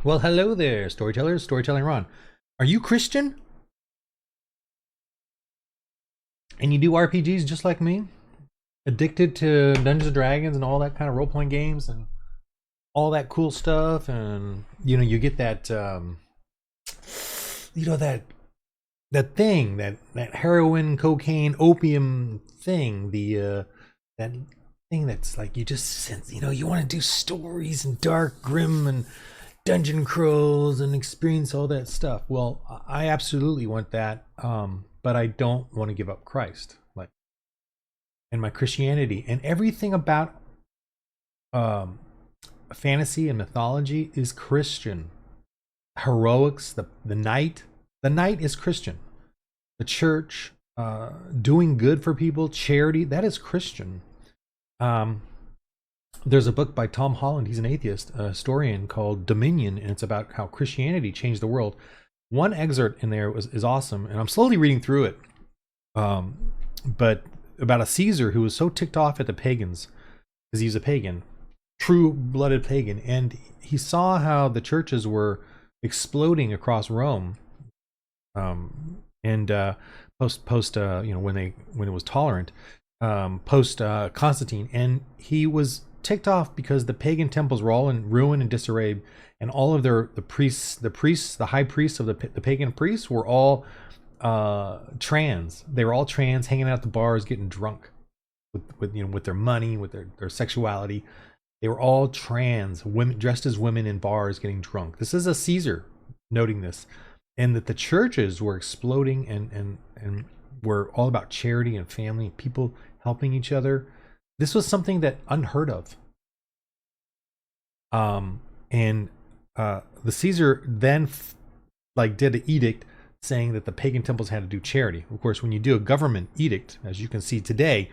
Well, hello there, storytellers. Storytelling Ron. Are you Christian? And you do RPGs just like me? Addicted to Dungeons and Dragons and all that kind of role playing games and all that cool stuff, and you get that that thing, that heroin, cocaine, opium thing, the that thing that's like you just sense, you want to do stories and dark, grim, and dungeon crawls and experience all that stuff. Well, I absolutely want that, but I don't want to give up Christ, like, and my Christianity and everything about um, fantasy and mythology is Christian. Heroics, the knight is Christian. The church, doing good for people, charity, that is Christian. Um, there's a book by Tom Holland. He's an atheist, a historian, called Dominion, and it's about how Christianity changed the world. One excerpt in there is awesome, and I'm slowly reading through it. But about a Caesar who was so ticked off at the pagans, because he's a pagan, true-blooded pagan, and he saw how the churches were exploding across Rome, and post when it was tolerant, post Constantine, and he was ticked off because the pagan temples were all in ruin and disarray, and all of the high priests of the pagan priests were all trans. They were all trans, hanging out at the bars, getting drunk with their money, with their sexuality. They were all trans women, dressed as women in bars, getting drunk. This is a Caesar noting this, and that the churches were exploding and were all about charity and family, people helping each other. This was something that unheard of. And the Caesar then did an edict saying that the pagan temples had to do charity. Of course, when you do a government edict, as you can see today,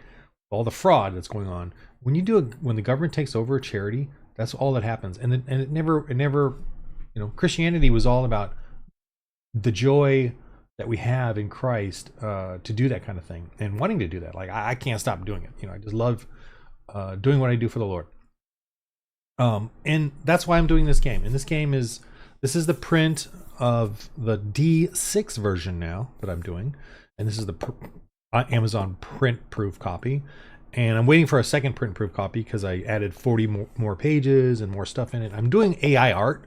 all the fraud that's going on, when the government takes over a charity, that's all that happens. And it never, Christianity was all about the joy that we have in Christ, to do that kind of thing and wanting to do that. Like I can't stop doing it. I just love doing what I do for the Lord. And that's why I'm doing this game. And this is the print of the D6 version now that I'm doing, and this is the Amazon print proof copy. And I'm waiting for a second print proof copy because I added 40 more pages and more stuff in it. I'm doing AI art.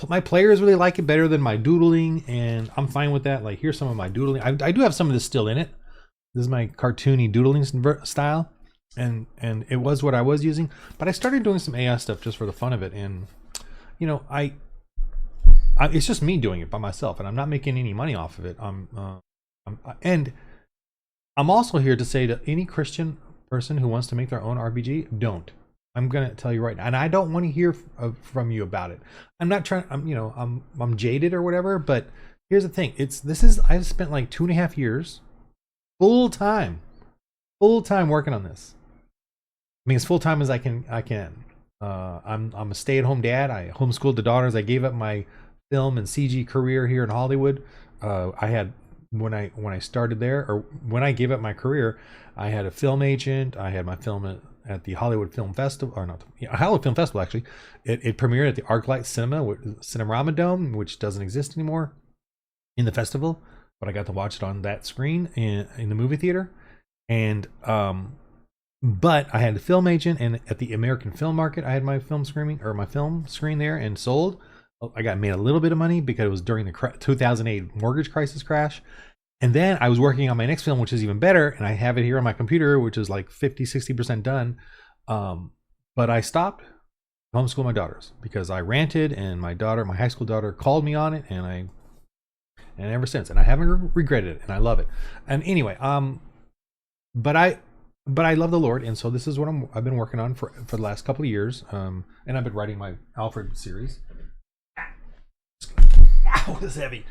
My players really like it better than my doodling, and I'm fine with that. Like, here's some of my doodling. I do have some of this still in it. This is my cartoony doodling style, and it was what I was using. But I started doing some AI stuff just for the fun of it, and it's just me doing it by myself, and I'm not making any money off of it. And I'm also here to say to any Christian person who wants to make their own RPG, don't. I'm gonna tell you right now, and I don't want to hear from you about it. I'm not trying. I'm jaded or whatever. But here's the thing: I've spent like 2.5 years, full time working on this. I mean, as full time as I can. I'm a stay-at-home dad. I homeschooled the daughters. I gave up my film and CG career here in Hollywood. I had when I started there, or when I gave up my career, I had a film agent. I had my film at the Hollywood Film Festival, or not, Hollywood Film Festival actually. It premiered at the ArcLight Cinerama Dome, which doesn't exist anymore in the festival, but I got to watch it on that screen in the movie theater. And but I had a film agent, and at the American Film Market, I had my film screen there and sold. I got made a little bit of money because it was during the 2008 mortgage crisis crash. And then I was working on my next film, which is even better, and I have it here on my computer, which is like 50-60% done. But I stopped homeschool my daughters because I ranted, and my high school daughter, called me on it, and ever since, and I haven't regretted it, and I love it. And anyway, but I love the Lord, and so this is what I've been working on for the last couple of years. And I've been writing my Alfred series. Ow, this is heavy.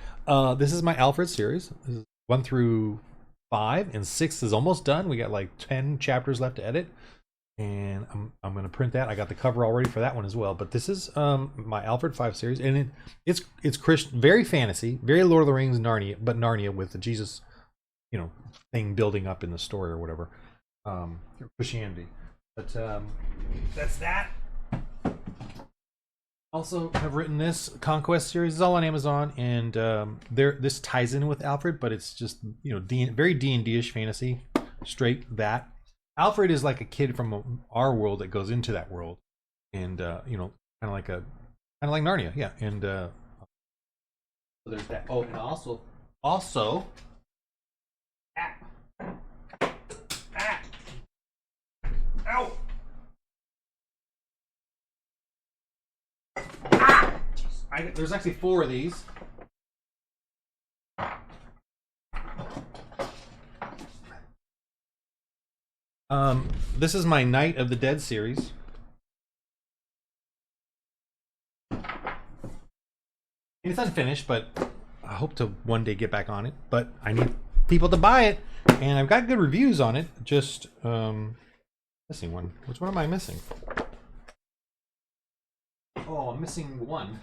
This is my Alfred series. This is 1 through 5, and 6 is almost done. We got like 10 chapters left to edit, and I'm gonna print that. I got the cover already for that one as well. But this is my Alfred 5 series, and it's Christian, very fantasy, very Lord of the Rings, Narnia, but Narnia with the Jesus, thing building up in the story or whatever, Christianity. But that's that. Also have written this Conquest series. It's all on Amazon, and this ties in with Alfred, but it's just, you know, very D&D-ish fantasy, straight that. Alfred is like a kid from our world that goes into that world, and you know, kind of like Narnia, yeah. And so there's that. Oh, and also, ah, ah, ow. There's actually 4 of these. This is my Night of the Dead series. It's unfinished, but I hope to one day get back on it. But I need people to buy it, and I've got good reviews on it. Just missing one. Which one am I missing? Oh, I'm missing one.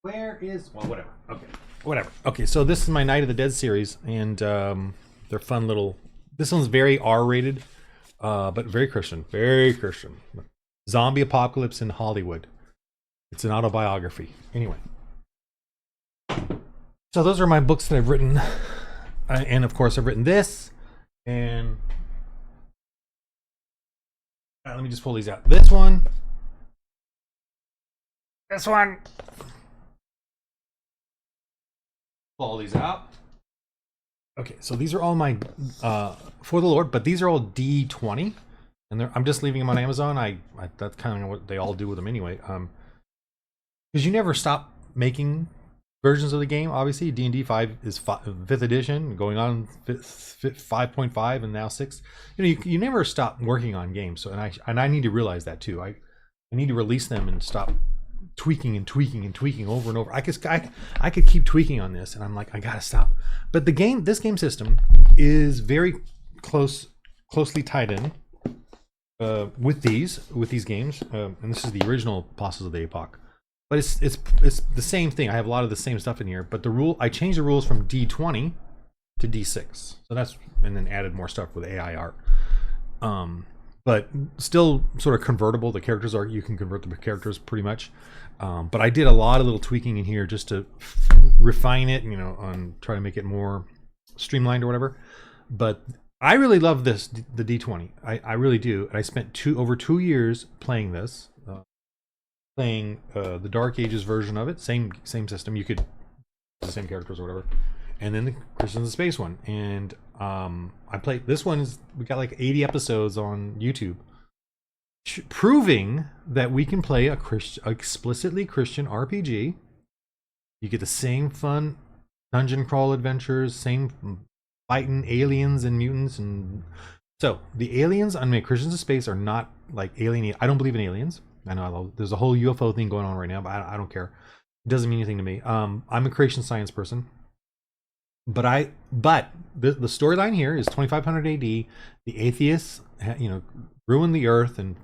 Where is... Well, whatever. Okay. Whatever. Okay, so this is my Night of the Dead series, and they're fun little... This one's very R-rated, but very Christian. Very Christian. Zombie apocalypse in Hollywood. It's an autobiography. Anyway. So those are my books that I've written. And, of course, I've written this. And... let me just pull these out. This one... This one. Pull all these out. Okay, so these are all my For the Lord, but these are all D20, and I'm just leaving them on Amazon. That's kind of what they all do with them anyway. Because you never stop making versions of the game. Obviously, D&D 5 is 5th edition, going on 5.5, and now 6. You know, you never stop working on games. So, and I need to realize that too. I need to release them and stop tweaking and tweaking and tweaking over and over. I could keep tweaking on this, and I'm like, I gotta stop. But this game system is very closely tied in with these games, and this is the original Apostles of the Epoch. But it's the same thing. I have a lot of the same stuff in here, but I changed the rules from D20 to D6. So and then added more stuff with AI art. But still sort of convertible. The characters you can convert the characters pretty much. But I did a lot of little tweaking in here just to refine it, you know, on try to make it more streamlined or whatever. But I really love the D20. I really do. And I spent over 2 years playing this, playing the Dark Ages version of it. Same system. You could the same characters or whatever. And then the Christians in Space one. And I played this one. We got like 80 episodes on YouTube, proving that we can play a explicitly Christian RPG. You get the same fun dungeon crawl adventures, same fighting aliens and mutants, and so the aliens on Christians in Space are not like alien. I don't believe in aliens. I know there's a whole UFO thing going on right now, but I don't care. It doesn't mean anything to me. I'm a creation science person. But the storyline here is 2500 AD. The atheists, you know, ruined the Earth and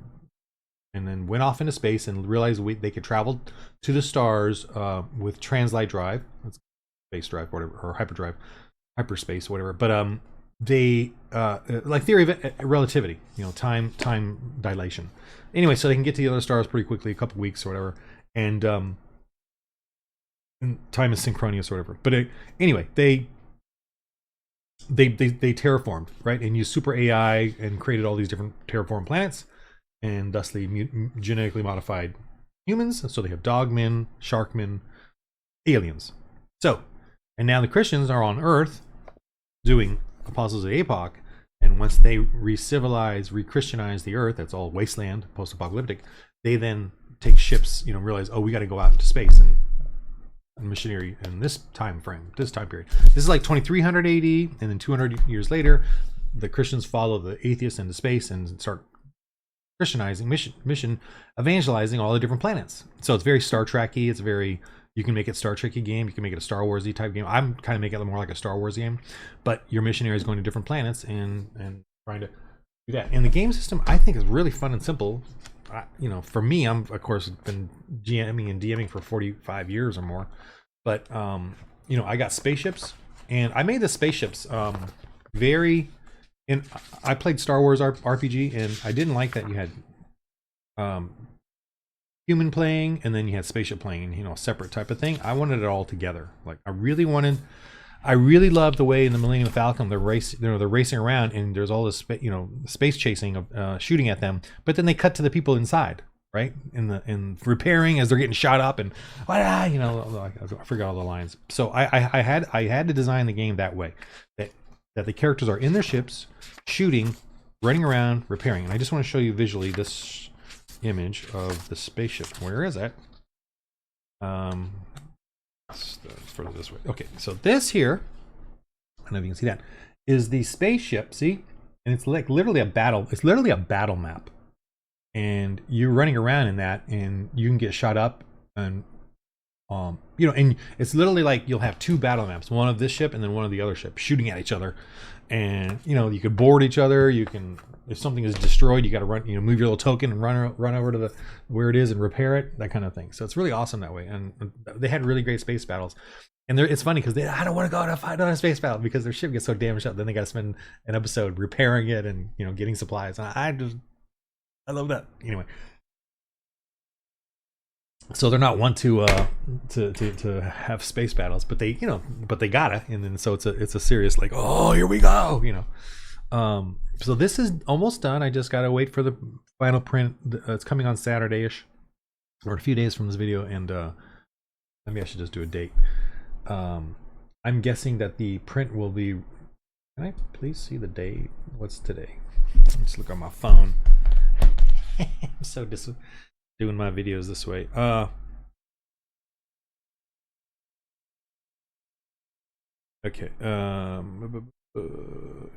then went off into space and realized they could travel to the stars with translight drive, that's space drive, whatever, or hyperspace, whatever. But they like theory of relativity, you know, time dilation. Anyway, so they can get to the other stars pretty quickly, a couple weeks or whatever, and time is synchronous or whatever. But anyway, they terraformed, right, and used super AI and created all these different terraformed planets, and thusly genetically modified humans. So they have dogmen, sharkmen, aliens. So, and now the Christians are on Earth doing Apostles of the Epoch, and once they re-Christianize the Earth, that's all wasteland, post-apocalyptic, they then take ships, you know, realize, oh, we got to go out into space and missionary in this time period. This is like 2300 AD, and then 200 years later, the Christians follow the atheists into space and start Christianizing, mission evangelizing all the different planets. So it's very Star Trek-y. It's very, you can make it Star Trek-y game. You can make it a Star Wars-y type game. I'm kind of making it more like a Star Wars game, but your missionary is going to different planets and trying to do that. And the game system, I think, is really fun and simple. You know, for me, I'm of course been GMing and DMing for 45 years or more, but you know, I got spaceships, and I made the spaceships and I played Star Wars RPG, and I didn't like that you had human playing, and then you had spaceship playing, you know, a separate type of thing. I wanted it all together. Like I really loved the way in the Millennium Falcon they're racing around, and there's all this space chasing of shooting at them, but then they cut to the people inside, right, in repairing as they're getting shot up, and I forgot all the lines. So I had to design the game that way, that the characters are in their ships shooting, running around, repairing. And I just want to show you visually this image of the spaceship. Where is it? Let's further this way. Okay, so this here, I don't know if you can see that, is the spaceship. See, and it's like literally a battle. It's literally a battle map, and you're running around in that, and you can get shot up, and and it's literally like you'll have two battle maps, one of this ship and then one of the other ship, shooting at each other, and you could board each other. You can, if something is destroyed, you got to run, move your little token and run over to where it is and repair it, that kind of thing. So it's really awesome that way. And they had really great space battles. And it's funny because I don't want to go out and fight on a space battle because their ship gets so damaged up. Then they got to spend an episode repairing it and getting supplies. And I love that. Anyway, so they're not one to have space battles, but they gotta. And then so it's a serious, like, oh, here we go. So this is almost done. I just gotta wait for the final print. It's coming on Saturday-ish, or a few days from this video, and maybe I should just do a date. I'm guessing that the print will be. Can I please see the date? What's today? Let's look on my phone. I'm so doing my videos this way. Okay.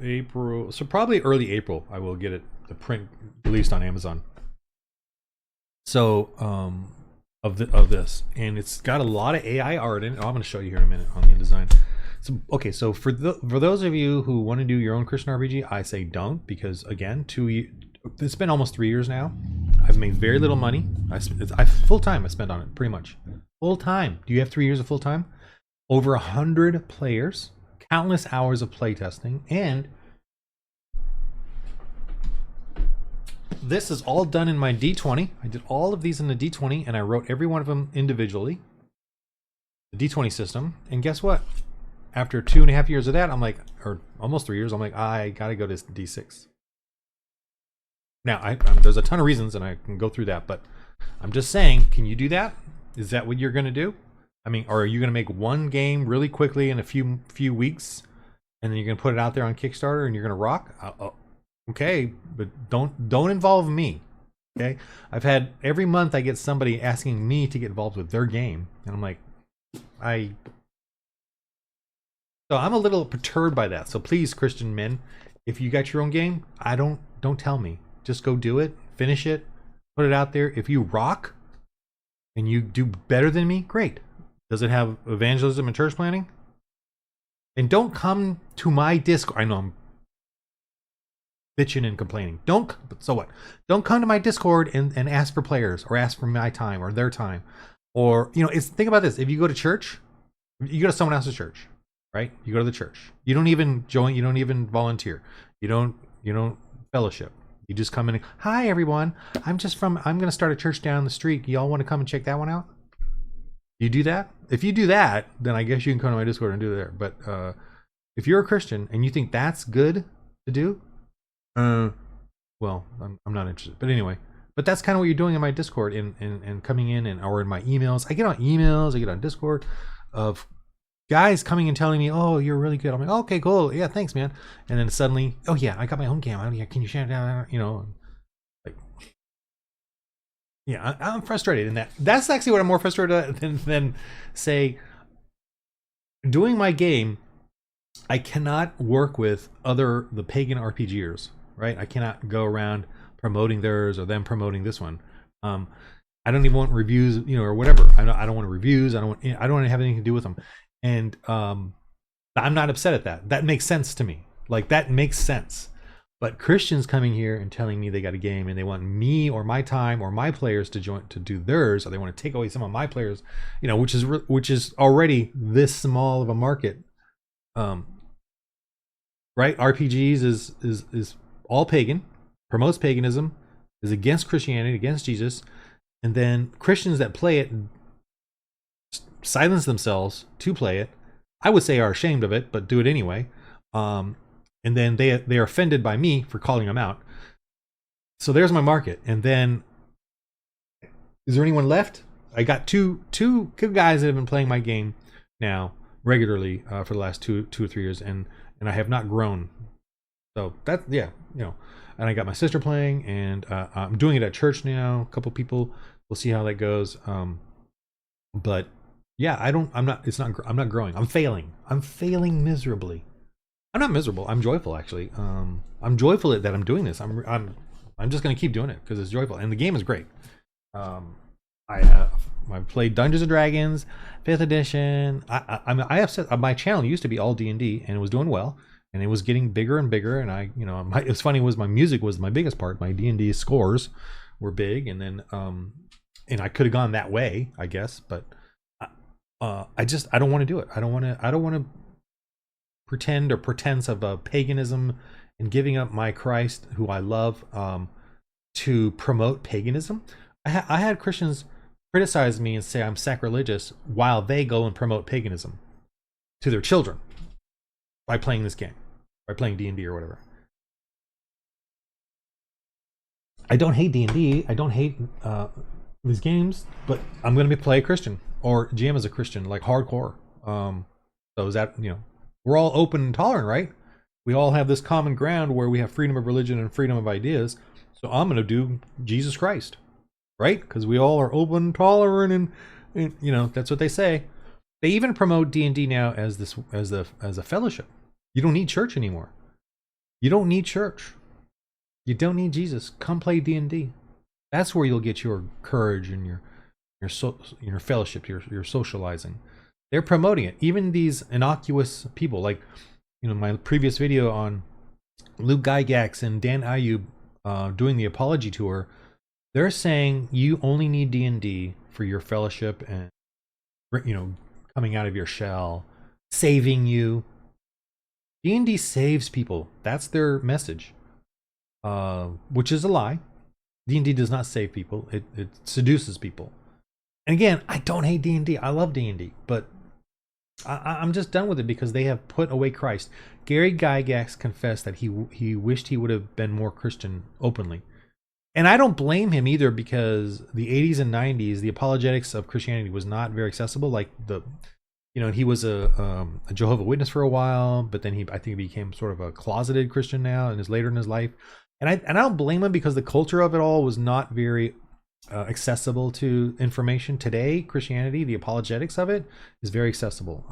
April, so probably early April I will get the print released on Amazon. So of this, and it's got a lot of AI art in it. I'm going to show you here in a minute on the InDesign. So okay, so for those of you who want to do your own Christian RPG, I say don't, because again, it's been almost 3 years now. I've made very little money. I full time I spent on it, pretty much full time. Do you have 3 years of full time? Over 100 players. Countless hours of playtesting, and this is all done in my D20. I did all of these in the D20, and I wrote every one of them individually. The D20 system, and guess what? After 2.5 years of that, I'm like, or almost 3 years, I'm like, I gotta go to D6. Now, there's a ton of reasons, and I can go through that, but I'm just saying, can you do that? Is that what you're gonna do? I mean, or are you going to make one game really quickly in a few weeks, and then you're going to put it out there on Kickstarter and you're going to rock? Okay, but don't involve me. Okay, I've had every month I get somebody asking me to get involved with their game, and I'm like, so I'm a little perturbed by that. So please, Christian men, if you got your own game, don't tell me. Just go do it, finish it, put it out there. If you rock and you do better than me, great. Does it have evangelism and church planning? And don't come to my Discord. I know I'm bitching and complaining. So what? Don't come to my Discord and ask for players, or ask for my time or their time. Or, think about this. If you go to church, you go to someone else's church, right? You go to the church. You don't even join. You don't even volunteer. You don't fellowship. You just come in and, hi, everyone. I'm going to start a church down the street. Y'all want to come and check that one out? You do that? If you do that, then I guess you can come to my Discord and do it there. But if you're a Christian and you think that's good to do, well, I'm not interested. But anyway, but that's kind of what you're doing in my Discord and coming in or in my emails. I get on emails, I get on Discord of guys coming and telling me, oh, you're really good. I'm like, okay, cool. Yeah, thanks, man. And then suddenly, oh yeah, I got my own cam. Yeah, can you share it down? Yeah, I'm frustrated in that. That's actually what I'm more frustrated than say, doing my game. I cannot work with the pagan RPGers, right? I cannot go around promoting theirs or them promoting this one. I don't even want reviews, or whatever. I don't want reviews. I don't want to have anything to do with them. And I'm not upset at that. That makes sense to me. Like, that makes sense. But Christians coming here and telling me they got a game and they want me or my time or my players to join to do theirs, or they want to take away some of my players, which is already this small of a market, right? RPGs is all pagan, promotes paganism, is against Christianity, against Jesus, And then Christians that play it silence themselves to play it. I would say are ashamed of it, but do it anyway. And then they're offended by me for calling them out. So there's my market. And then, is there anyone left? I got two good guys that have been playing my game now regularly for the last two or 3 years, and I have not grown. So that, yeah, you know. And I got my sister playing, and I'm doing it at church now. A couple people. We'll see how that goes. But yeah, I'm not growing. I'm failing. I'm failing miserably. I'm not miserable. I'm joyful, actually. I'm joyful that I'm doing this. I'm just gonna keep doing it because it's joyful, and the game is great. I played Dungeons and Dragons 5th edition. I have said my channel used to be all D&D, and it was doing well, and it was getting bigger and bigger. And it was funny, was my music was my biggest part. My D&D scores were big, and then and I could have gone that way, I guess, but I don't want to do it. I don't want to pretend or pretense of a paganism and giving up my Christ, who I love, to promote paganism. I had Christians criticize me and say I'm sacrilegious while they go and promote paganism to their children by playing this game, by playing D&D or whatever. I don't hate D&D. I don't hate these games, but I'm going to play a Christian, or GM as a Christian, like hardcore. So is that, we're all open and tolerant, right? We all have this common ground where we have freedom of religion and freedom of ideas. So I'm going to do Jesus Christ, right? Because we all are open, tolerant, and that's what they say. They even promote D&D now as a fellowship. You don't need church anymore. You don't need church. You don't need Jesus. Come play D&D. That's where you'll get your courage and your fellowship, your socializing. They're promoting it. Even these innocuous people, like my previous video on Luke Gygax and Dan Ayub doing the apology tour, they're saying you only need D&D for your fellowship and coming out of your shell, saving you. D&D saves people. That's their message, which is a lie. D&D does not save people. It seduces people. And again, I don't hate D&D. I love D&D, but I'm just done with it because they have put away Christ. Gary Gygax confessed that he wished he would have been more Christian openly. And I don't blame him either, because the 80s and 90s, the apologetics of Christianity was not very accessible. Like he was a Jehovah's Witness for a while, but then I think he became sort of a closeted Christian now, and is later in his life. And I don't blame him, because the culture of it all was not very accessible to information. Today, Christianity, the apologetics of it, is very accessible.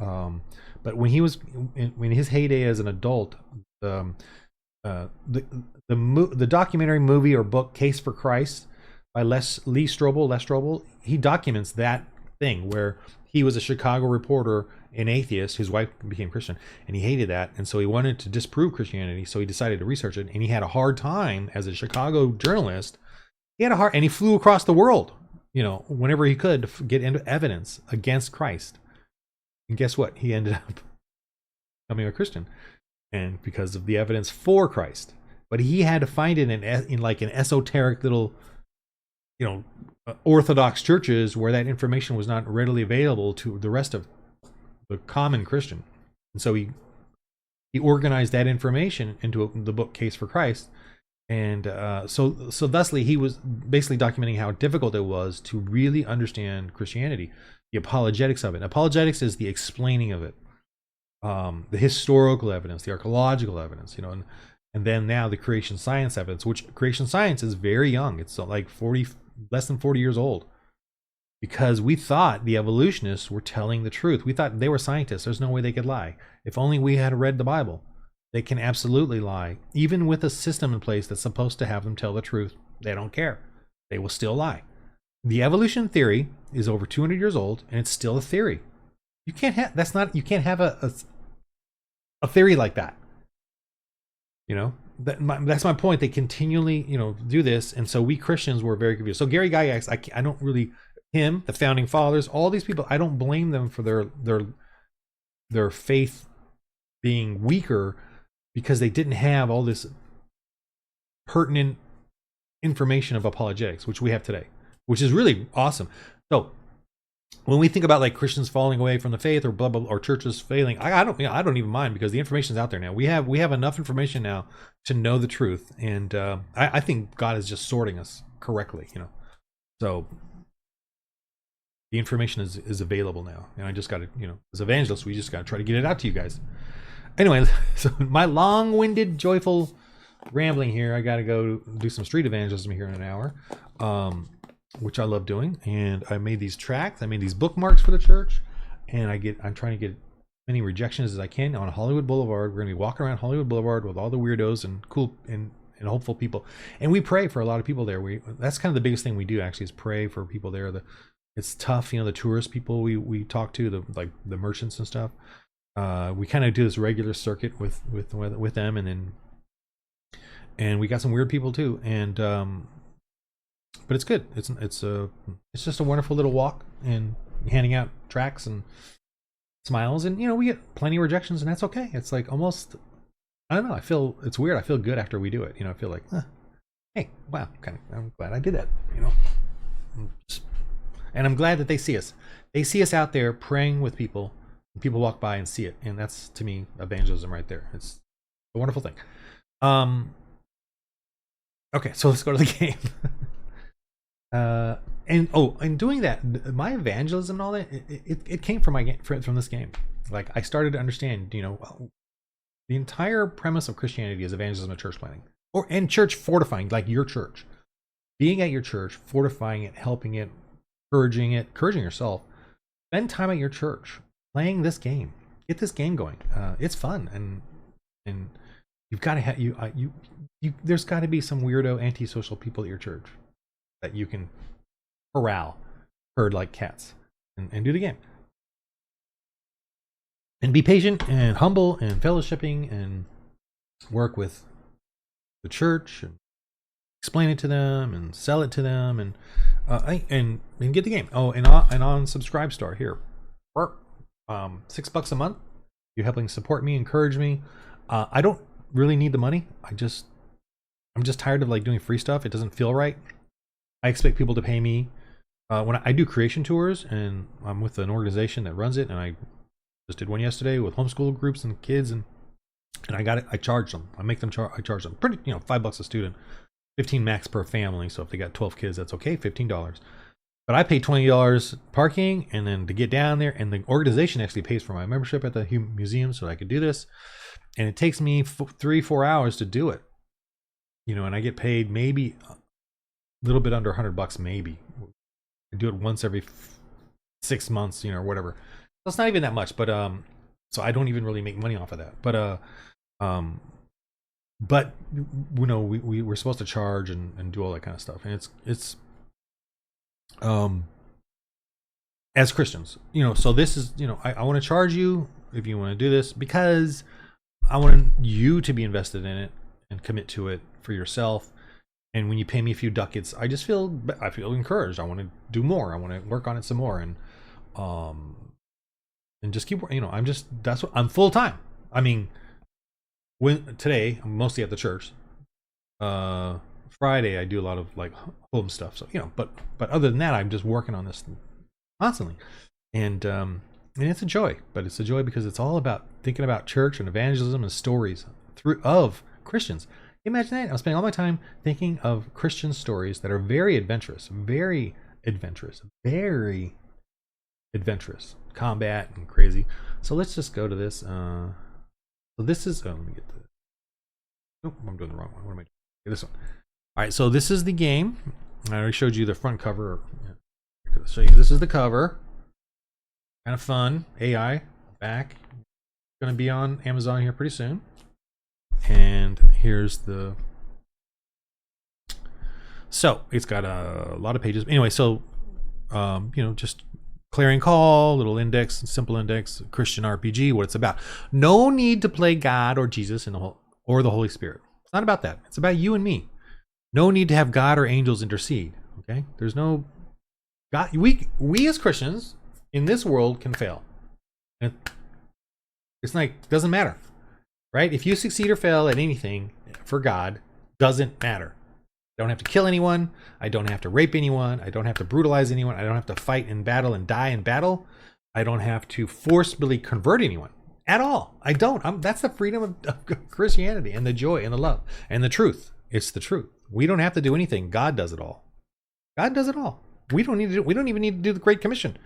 But when he was in his heyday as an adult, the documentary movie or book Case for Christ by Lee Strobel, he documents that thing where he was a Chicago reporter, an atheist. His wife became Christian, and he hated that, and so he wanted to disprove Christianity. So he decided to research it, and he had a hard time as a Chicago journalist. And he flew across the world, whenever he could, to get into evidence against Christ. And guess what? He ended up becoming a Christian, and because of the evidence for Christ. But he had to find it in like an esoteric little, Orthodox churches where that information was not readily available to the rest of the common Christian. And so he organized that information into the book Case for Christ. And so thusly, he was basically documenting how difficult it was to really understand Christianity, the apologetics of it. Apologetics is the explaining of it, the historical evidence, the archaeological evidence, and then now the creation science evidence, which creation science is very young. It's like less than 40 years old, because we thought the evolutionists were telling the truth. We thought they were scientists. There's no way they could lie. If only we had read the Bible. They can absolutely lie. Even with a system in place that's supposed to have them tell the truth, they don't care. They will still lie. The evolution theory is over 200 years old, and it's still a theory. You can't have a theory like that. That's my point. They continually, do this, and so we Christians were very confused. So Gary Gygax, I don't really, him, the founding fathers, all these people, I don't blame them for their faith being weaker, because they didn't have all this pertinent information of apologetics, which we have today. which is really awesome. So when we think about like Christians falling away from the faith or blah blah, or churches failing, I don't even mind, because the information's out there now. We have enough information now to know the truth, and I think God is just sorting us correctly, So the information is available now, and I just got to, as evangelists, we just got to try to get it out to you guys. Anyway, so my long-winded, joyful rambling here. I got to go do some street evangelism here in an hour. Which I love doing, and I made these tracks, I made these bookmarks for the church, and I'm trying to get as many rejections as I can on Hollywood Boulevard. We're gonna be walking around Hollywood Boulevard with all the weirdos and cool and hopeful people, and we pray for a lot of people there. That's kind of the biggest thing we do, actually, is pray for people there. It's tough, the tourist people we talk to, the merchants and stuff. We kind of do this regular circuit with them, and we got some weird people too, and but it's good. It's just a wonderful little walk, and handing out tracts and smiles, and we get plenty of rejections, and that's okay. It's like almost, I don't know, I feel it's weird. I feel good after we do it. I feel like, hey, wow, I'm glad I did that. And I'm glad that they see us. They see us out there praying with people, and people walk by and see it, and that's, to me, evangelism right there. It's a wonderful thing. Okay, so let's go to the game. And doing that, my evangelism and all that, it came from this game. Like, I started to understand, the entire premise of Christianity is evangelism and church planting, and church fortifying, like your church, being at your church, fortifying it, helping it, encouraging yourself. Spend time at your church playing this game. Get this game going. It's fun, and you've got to have there's got to be some weirdo antisocial people at your church that you can corral, herd like cats, and do the game. And be patient and humble and fellowshipping, and work with the church and explain it to them and sell it to them, and get the game. Oh, and on Subscribestar here, $6 a month. You're helping support me, encourage me. I don't really need the money. I'm just tired of doing free stuff. It doesn't feel right. I expect people to pay me when I do creation tours, and I'm with an organization that runs it, and I just did one yesterday with homeschool groups and kids, and I charge them. I charge them pretty, $5 a student, 15 max per family. So if they got 12 kids, that's okay, $15. But I pay $20 parking, and then to get down there, and the organization actually pays for my membership at the museum so I could do this, and it takes me 3-4 hours to do it, and I get paid maybe little bit under $100, maybe. I do it once every 6 months, or whatever. So it's not even that much, but so I don't even really make money off of that. But we're supposed to charge and do all that kind of stuff, and it's as Christians, so this is, I want to charge you if you want to do this, because I want you to be invested in it and commit to it for yourself. And when you pay me a few ducats, I feel encouraged. I want to do more. I want to work on it some more, and just keep. That's what I'm full time. I mean, today I'm mostly at the church. Friday I do a lot of home stuff. So but other than that, I'm just working on this constantly, and it's a joy. But it's a joy because it's all about thinking about church and evangelism and stories of Christians. Imagine that. I'm spending all my time thinking of Christian stories that are very adventurous, combat and crazy. So let's just go to this. So this is, let me get the, nope, I'm doing the wrong one. What am I doing? Okay, this one. All right, so this is the game. I already showed you the front cover. I'll show you. This is the cover. Kind of fun. AI back. Going to be on Amazon here pretty soon. And here's the, so it's got a lot of pages. Anyway, so just clearing call, little index, simple index, Christian RPG, what it's about. No need to play God or Jesus or the Holy Spirit. It's not about that. It's about you and me. No need to have God or angels intercede. Okay, there's no God. We as Christians in this world can fail. It's doesn't matter. Right? If you succeed or fail at anything for God, doesn't matter. I don't have to kill anyone. I don't have to rape anyone. I don't have to brutalize anyone. I don't have to fight in battle and die in battle. I don't have to forcibly convert anyone at all. I don't. That's the freedom of Christianity, and the joy and the love and the truth. It's the truth. We don't have to do anything. God does it all. God does it all. We don't even need to do the Great Commission.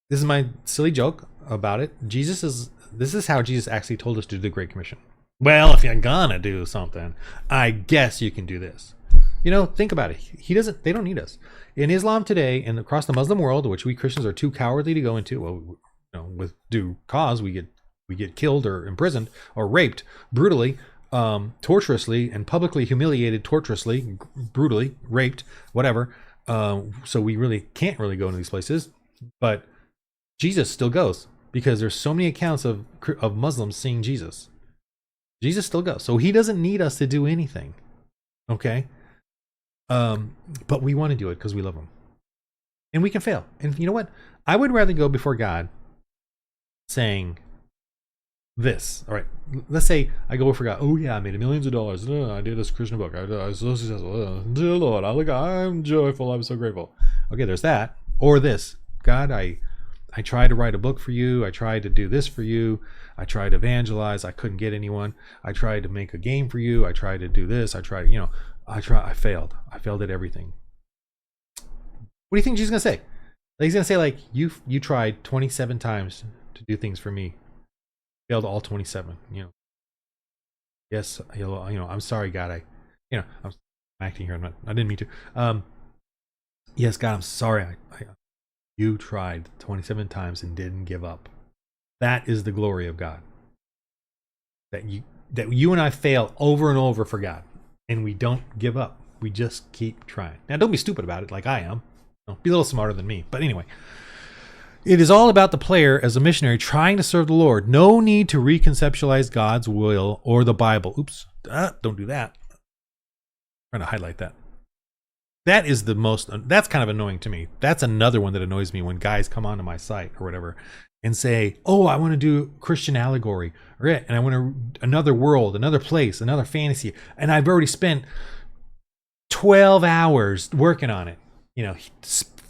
This is my silly joke about it. This is how Jesus actually told us to do the Great Commission. Well, if you're gonna do something, I guess you can do this. Think about it. They don't need us. In Islam today and across the Muslim world, which we Christians are too cowardly to go into, well, with due cause, we get killed or imprisoned or raped brutally, torturously, and publicly humiliated, torturously, brutally raped, whatever. So we really can't really go into these places, but Jesus still goes because there's so many accounts of Muslims seeing Jesus. Jesus still goes, so he doesn't need us to do anything. Okay. But we want to do it because we love him, and we can fail. And you know what? I would rather go before God saying this. All right, let's say I go before God. Oh yeah, I made millions of dollars. I did this Christian book. I was so successful. Dear Lord, I'm joyful. I'm so grateful. Okay, there's that. Or this. God, I tried to write a book for you. I tried to do this for you. I tried to evangelize. I couldn't get anyone. I tried to make a game for you. I tried to do this. I failed. I failed at everything. What do you think Jesus is going to say? He's going to say, like, you tried 27 times to do things for me. Failed all 27, Yes, I'm sorry, God. I'm acting here. I didn't mean to. Yes, God, I'm sorry. You tried 27 times and didn't give up. That is the glory of God. That you and I fail over and over for God. And we don't give up. We just keep trying. Now, don't be stupid about it like I am. Be a little smarter than me. But anyway, it is all about the player as a missionary trying to serve the Lord. No need to reconceptualize God's will or the Bible. Oops, don't do that. I'm trying to highlight that. That's kind of annoying to me. That's another one that annoys me when guys come onto my site or whatever and say, oh, I want to do Christian allegory, and I want another world, another place, another fantasy. And I've already spent 12 hours working on it,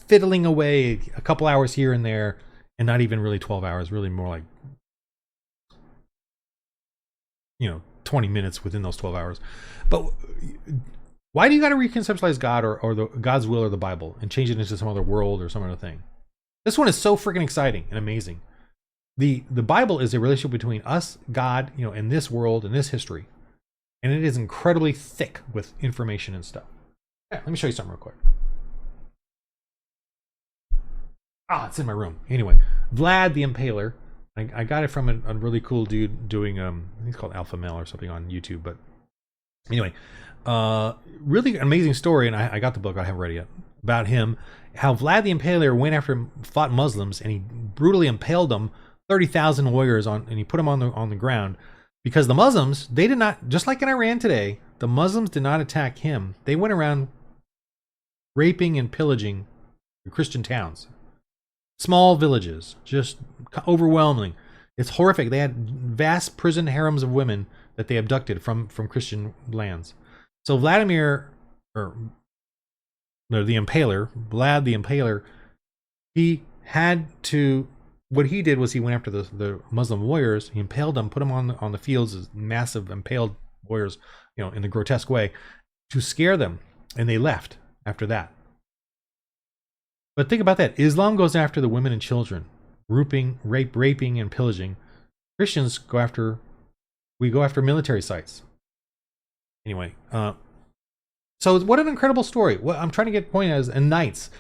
fiddling away a couple hours here and there, and not even really 12 hours, really more like, 20 minutes within those 12 hours. But why do you got to reconceptualize God or God's will or the Bible and change it into some other world or some other thing? This one is so freaking exciting and amazing. The Bible is a relationship between us, God, and this world and this history. And it is incredibly thick with information and stuff. Yeah, let me show you something real quick. It's in my room. Anyway, Vlad the Impaler. I got it from a really cool dude doing, I think it's called Alpha Male or something on YouTube. But anyway, really amazing story. And I got the book. I haven't read it yet. About him. How Vlad the Impaler went after fought Muslims and he brutally impaled them, 30,000 warriors and he put them on the ground because the Muslims, they did not, just like in Iran today, the Muslims did not attack him. They went around raping and pillaging the Christian towns, small villages, just overwhelming. It's horrific. They had vast prison harems of women that they abducted from Christian lands. So the Impaler, Vlad the Impaler, what he did was he went after the Muslim warriors. He impaled them, put them on the fields as massive impaled warriors, in a grotesque way to scare them. And they left after that. But think about that. Islam goes after the women and children, raping and pillaging. Christians go after military sites. Anyway, so what an incredible story. What I'm trying to get point as, and Knights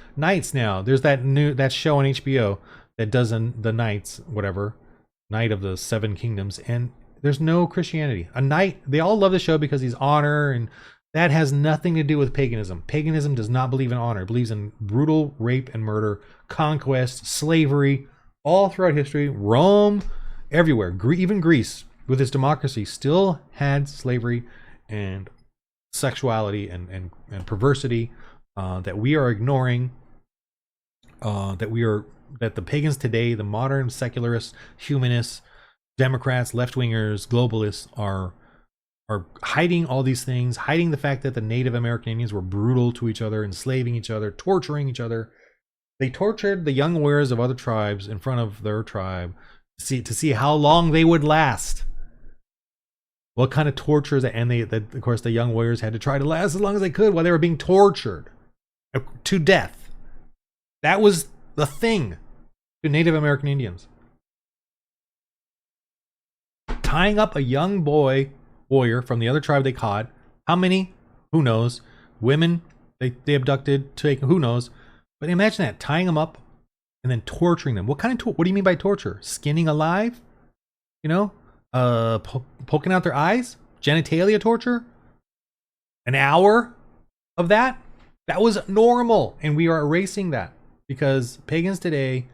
now. There's that show on HBO that does the Knights, whatever, Knight of the Seven Kingdoms, and there's no Christianity. A knight, they all love the show because he's honor, and that has nothing to do with paganism. Paganism does not believe in honor. It believes in brutal rape and murder, conquest, slavery, all throughout history. Rome, everywhere, even Greece, with its democracy, still had slavery and sexuality and perversity that we are ignoring, that the pagans today, the modern secularists, humanists, Democrats, left-wingers, globalists are are hiding all these things, hiding the fact that the Native American Indians were brutal to each other, enslaving each other, torturing each other. They tortured the young warriors of other tribes in front of their tribe to see how long they would last. What kind of torture is that? And of course, the young warriors had to try to last as long as they could while they were being tortured to death. That was the thing to Native American Indians. Tying up a young warrior from the other tribe they caught. How many? Who knows? Women they abducted, who knows? But imagine that, tying them up and then torturing them. What kind of what do you mean by torture? Skinning alive? You know? Poking out their eyes? Genitalia torture? An hour of that? That was normal, and we are erasing that because pagans today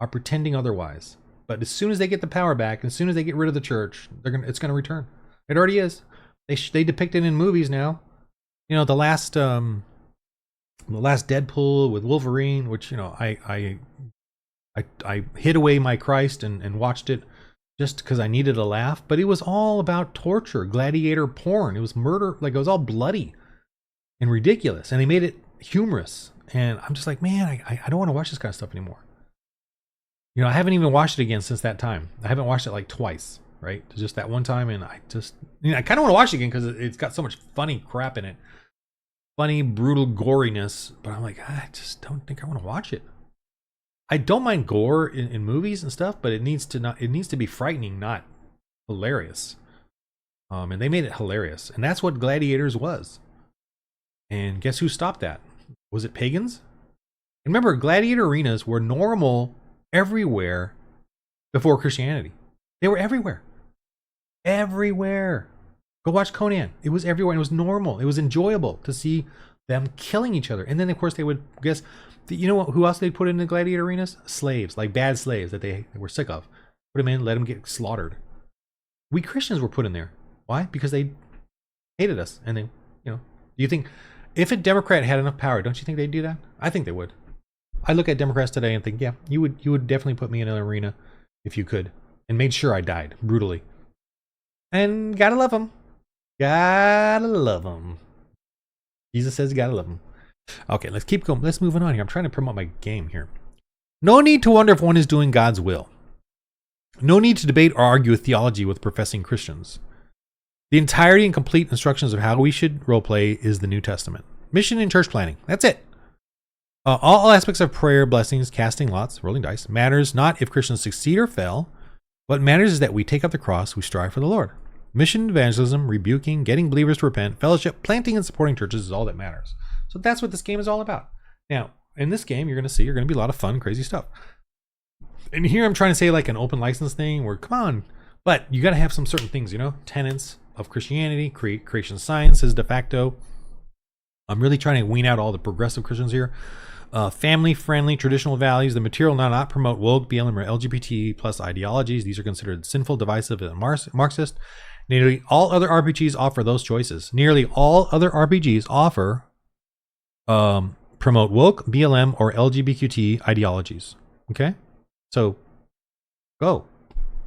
are pretending otherwise. But as soon as they get the power back, as soon as they get rid of the church, it's gonna return. It already is. They depict it in movies now. You know, the last Deadpool with Wolverine, which, you know, I hid away my Christ and watched it just because I needed a laugh. But it was all about torture, gladiator porn. It was murder, like it was all bloody and ridiculous, and they made it humorous. And I'm just like, man, I don't want to watch this kind of stuff anymore. You know, I haven't even watched it again since that time. I haven't watched it like twice, right? Just that one time, and I kind of want to watch it again because it's got so much funny crap in it. Funny, brutal goriness, but I'm like, I just don't think I want to watch it. I don't mind gore in movies and stuff, but it needs to be frightening, not hilarious. And they made it hilarious, and that's what Gladiators was. And guess who stopped that? Was it pagans? And remember, gladiator arenas were normal everywhere before Christianity. They were everywhere. Everywhere. Go watch Conan. It was everywhere. It was normal. It was enjoyable to see them killing each other. And then, of course, they would guess, you know who else they put in the gladiator arenas? Slaves, like bad slaves that they were sick of. Put them in, let them get slaughtered. We Christians were put in there. Why? Because they hated us. And they, you know, do you think if a Democrat had enough power, don't you think they'd do that? I think they would. I look at Democrats today and think, yeah, you would definitely put me in an arena if you could, and made sure I died brutally. And gotta love them. Gotta love them. Jesus says you gotta love them. Okay, let's keep going. Let's move on here. I'm trying to promote my game here. No need to wonder if one is doing God's will. No need to debate or argue theology with professing Christians. The entirety and complete instructions of how we should roleplay is the New Testament. Mission and church planning. That's it. All aspects of prayer, blessings, casting lots, rolling dice matters not if Christians succeed or fail. What matters is that we take up the cross, we strive for the Lord. Mission, evangelism, rebuking, getting believers to repent, fellowship, planting and supporting churches is all that matters. So that's what this game is all about. Now, in this game, you're going to be a lot of fun, crazy stuff. And here I'm trying to say like an open license thing where, come on, but you got to have some certain things, you know, tenets of Christianity, creation science is de facto. I'm really trying to wean out all the progressive Christians here. Family-friendly traditional values. The material not promote woke, BLM, or LGBT plus ideologies. These are considered sinful, divisive, and Marxist. Nearly all other RPGs offer those choices. Nearly all other RPGs offer promote woke, BLM, or LGBTQ ideologies. Okay? So, go.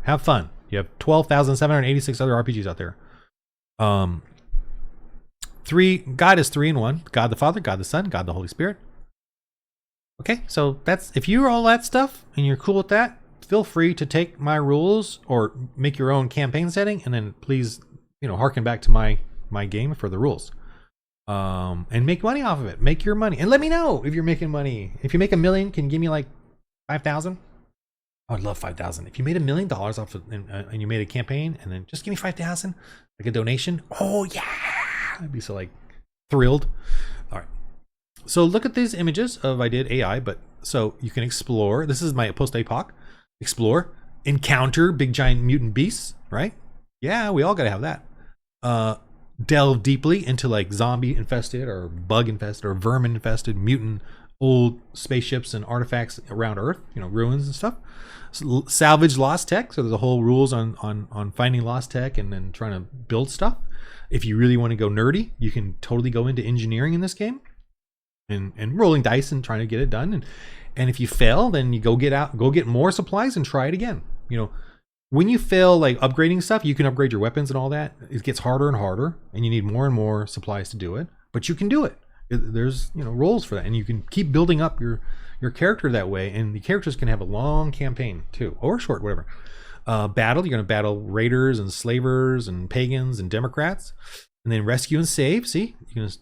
Have fun. You have 12,786 other RPGs out there. God is 3 in 1. God the Father, God the Son, God the Holy Spirit. Okay, so that's, if you're all that stuff and you're cool with that, feel free to take my rules or make your own campaign setting, and then please, you know, harken back to my game for the rules. And make money off of it. Make your money. And let me know if you're making money. If you make $1 million, can you give me like 5,000? I would love 5,000. If you made $1 million off of, and you made a campaign, and then just give me 5,000, like a donation. Oh yeah, I'd be so like thrilled. All right. So look at these images of, I did AI, but so you can explore. This is my post-apoc. Explore, encounter big giant mutant beasts, right? Yeah, we all gotta have that. Delve deeply into like zombie infested or bug infested or vermin infested mutant old spaceships and artifacts around Earth, you know, ruins and stuff. So, salvage lost tech. So there's a whole rules on finding lost tech and then trying to build stuff. If you really want to go nerdy, you can totally go into engineering in this game. And rolling dice and trying to get it done, and if you fail, then you go get more supplies and try it again. You know, when you fail like upgrading stuff, you can upgrade your weapons and all that. It gets harder and harder, and you need more and more supplies to do it. But you can do it. There's roles for that, and you can keep building up your character that way. And the characters can have a long campaign too, or short, whatever. Battle, you're going to battle raiders and slavers and pagans and Democrats, and then rescue and save. See, you're going to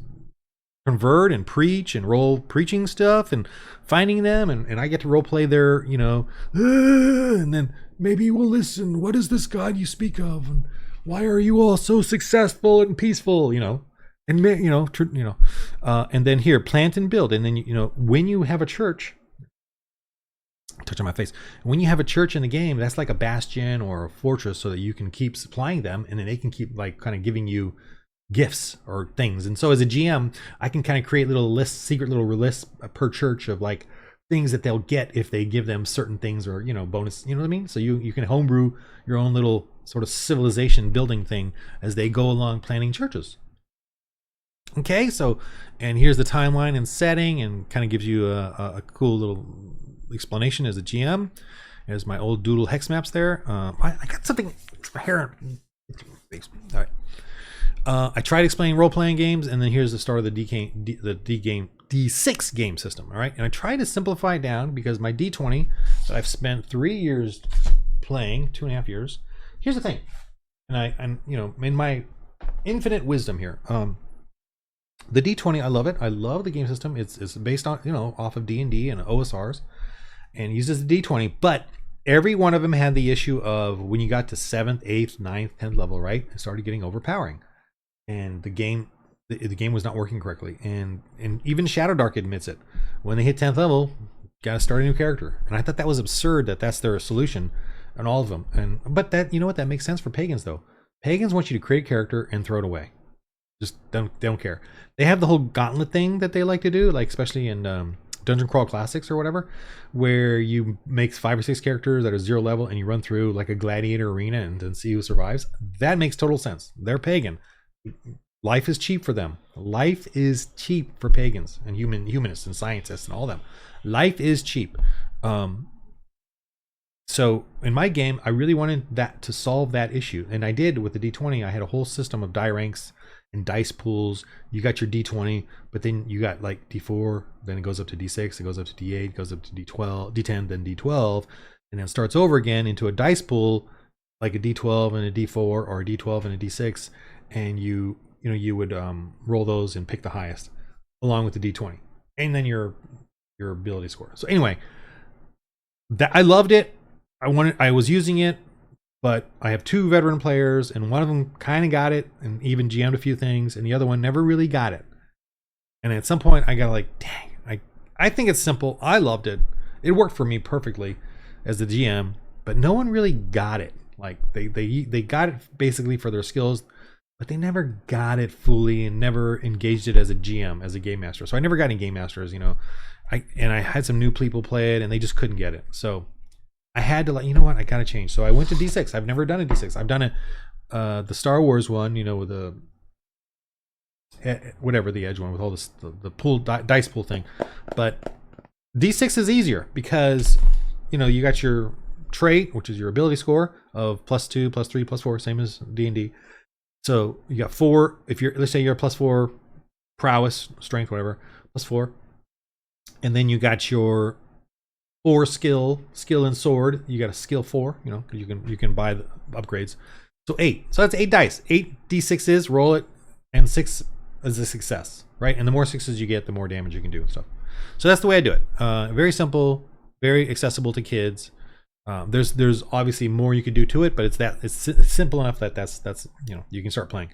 convert and preach and roll preaching stuff and finding them, and I get to role play their and then maybe we'll listen, what is this God you speak of, and why are you all so successful and peaceful, and and then here, plant and build. And then when you have a church, touching my face, when you have a church in the game, that's like a bastion or a fortress, so that you can keep supplying them, and then they can keep like kind of giving you gifts or things. And so as a GM, I can kind of create little lists, secret little lists per church of like things that they'll get if they give them certain things, or bonus, you know what I mean? So you can homebrew your own little sort of civilization building thing as they go along planning churches. Okay, so, and here's the timeline and setting, and kind of gives you a cool little explanation as a GM. There's my old doodle hex maps there. I got something here. All right. I tried explaining role-playing games, and then here's the start of the D6 game system. All right, and I tried to simplify it down because my D20 that I've spent 3 years playing, 2.5 years. Here's the thing, and I'm in my infinite wisdom here. The D20, I love it. I love the game system. It's based on off of D&D and OSRs, and uses the D20. But every one of them had the issue of when you got to 7th, 8th, 9th, 10th level, right? It started getting overpowering. And the game was not working correctly, and even Shadow Dark admits it. When they hit 10th level, gotta start a new character, and I thought that was absurd that that's their solution on all of them. But that that makes sense for pagans though. Pagans want you to create a character and throw it away. Just they don't care. They have the whole gauntlet thing that they like to do, like especially in Dungeon Crawl Classics or whatever, where you make 5 or 6 characters that are 0 level and you run through like a gladiator arena and see who survives. That makes total sense. They're pagan. Life is cheap for them. Life is cheap for pagans and humanists and scientists and all them. Life is cheap. So in my game, I really wanted that to solve that issue, and I did with the D20. I had a whole system of die ranks and dice pools. You got your D20, but then you got like D4, then it goes up to D6, it goes up to D8, it goes up to D12, D10, then D12, and then it starts over again into a dice pool, like a D12 and a D4 or a D12 and a D6. And you would roll those and pick the highest along with the D20, and then your ability score. So anyway, that I loved it. I was using it, but I have 2 veteran players, and one of them kind of got it and even GM'd a few things, and the other one never really got it. And at some point I got like, dang, I think it's simple. I loved it. It worked for me perfectly as the GM, but no one really got it. Like they got it basically for their skills, but they never got it fully and never engaged it as a GM, as a game master. So I never got any game masters, I had some new people play it and they just couldn't get it. So I had to I gotta change. So I went to D6. I've never done a D6. I've done it, the Star Wars one, with the whatever, the edge one with all this, the pool dice pool thing. But D6 is easier because you got your trait, which is your ability score of +2, +3, +4, same as D&D. So you got 4. If let's say you're a +4 prowess, strength, whatever, +4, and then you got your 4 skill and sword. You got a skill 4, because you can buy the upgrades. So 8. So that's 8 dice. 8 D6s. Roll it, and 6 is a success, right? And the more 6s you get, the more damage you can do and stuff. So that's the way I do it. Very simple, very accessible to kids. There's obviously more you could do to it, but it's simple enough that that's you can start playing.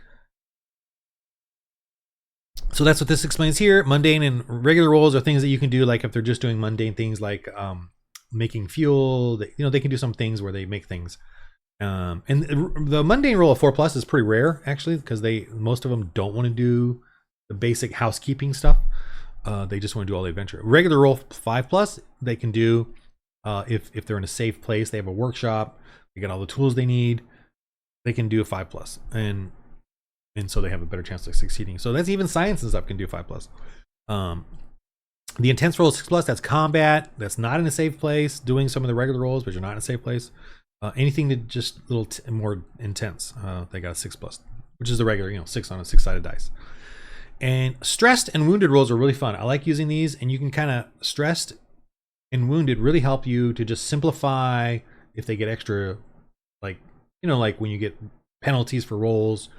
So that's what this explains here. Mundane and regular roles are things that you can do, like if they're just doing mundane things like making fuel. They can do some things where they make things. And the mundane role of 4+ is pretty rare actually, because most of them don't want to do the basic housekeeping stuff. They just want to do all the adventure. Regular role 5+, they can do. If they're in a safe place, they have a workshop, they got all the tools they need, they can do a 5+, and so they have a better chance of succeeding. So that's even science and stuff can do 5+. The intense role is 6+. That's combat. That's not in a safe place. Doing some of the regular roles, but you're not in a safe place. Anything that just a little more intense, they got a 6+, which is the regular, 6 on a 6-sided dice. And stressed and wounded rolls are really fun. I like using these, and you can kind of stressed and wounded really help you to just simplify if they get extra, like, like when you get penalties for rolls,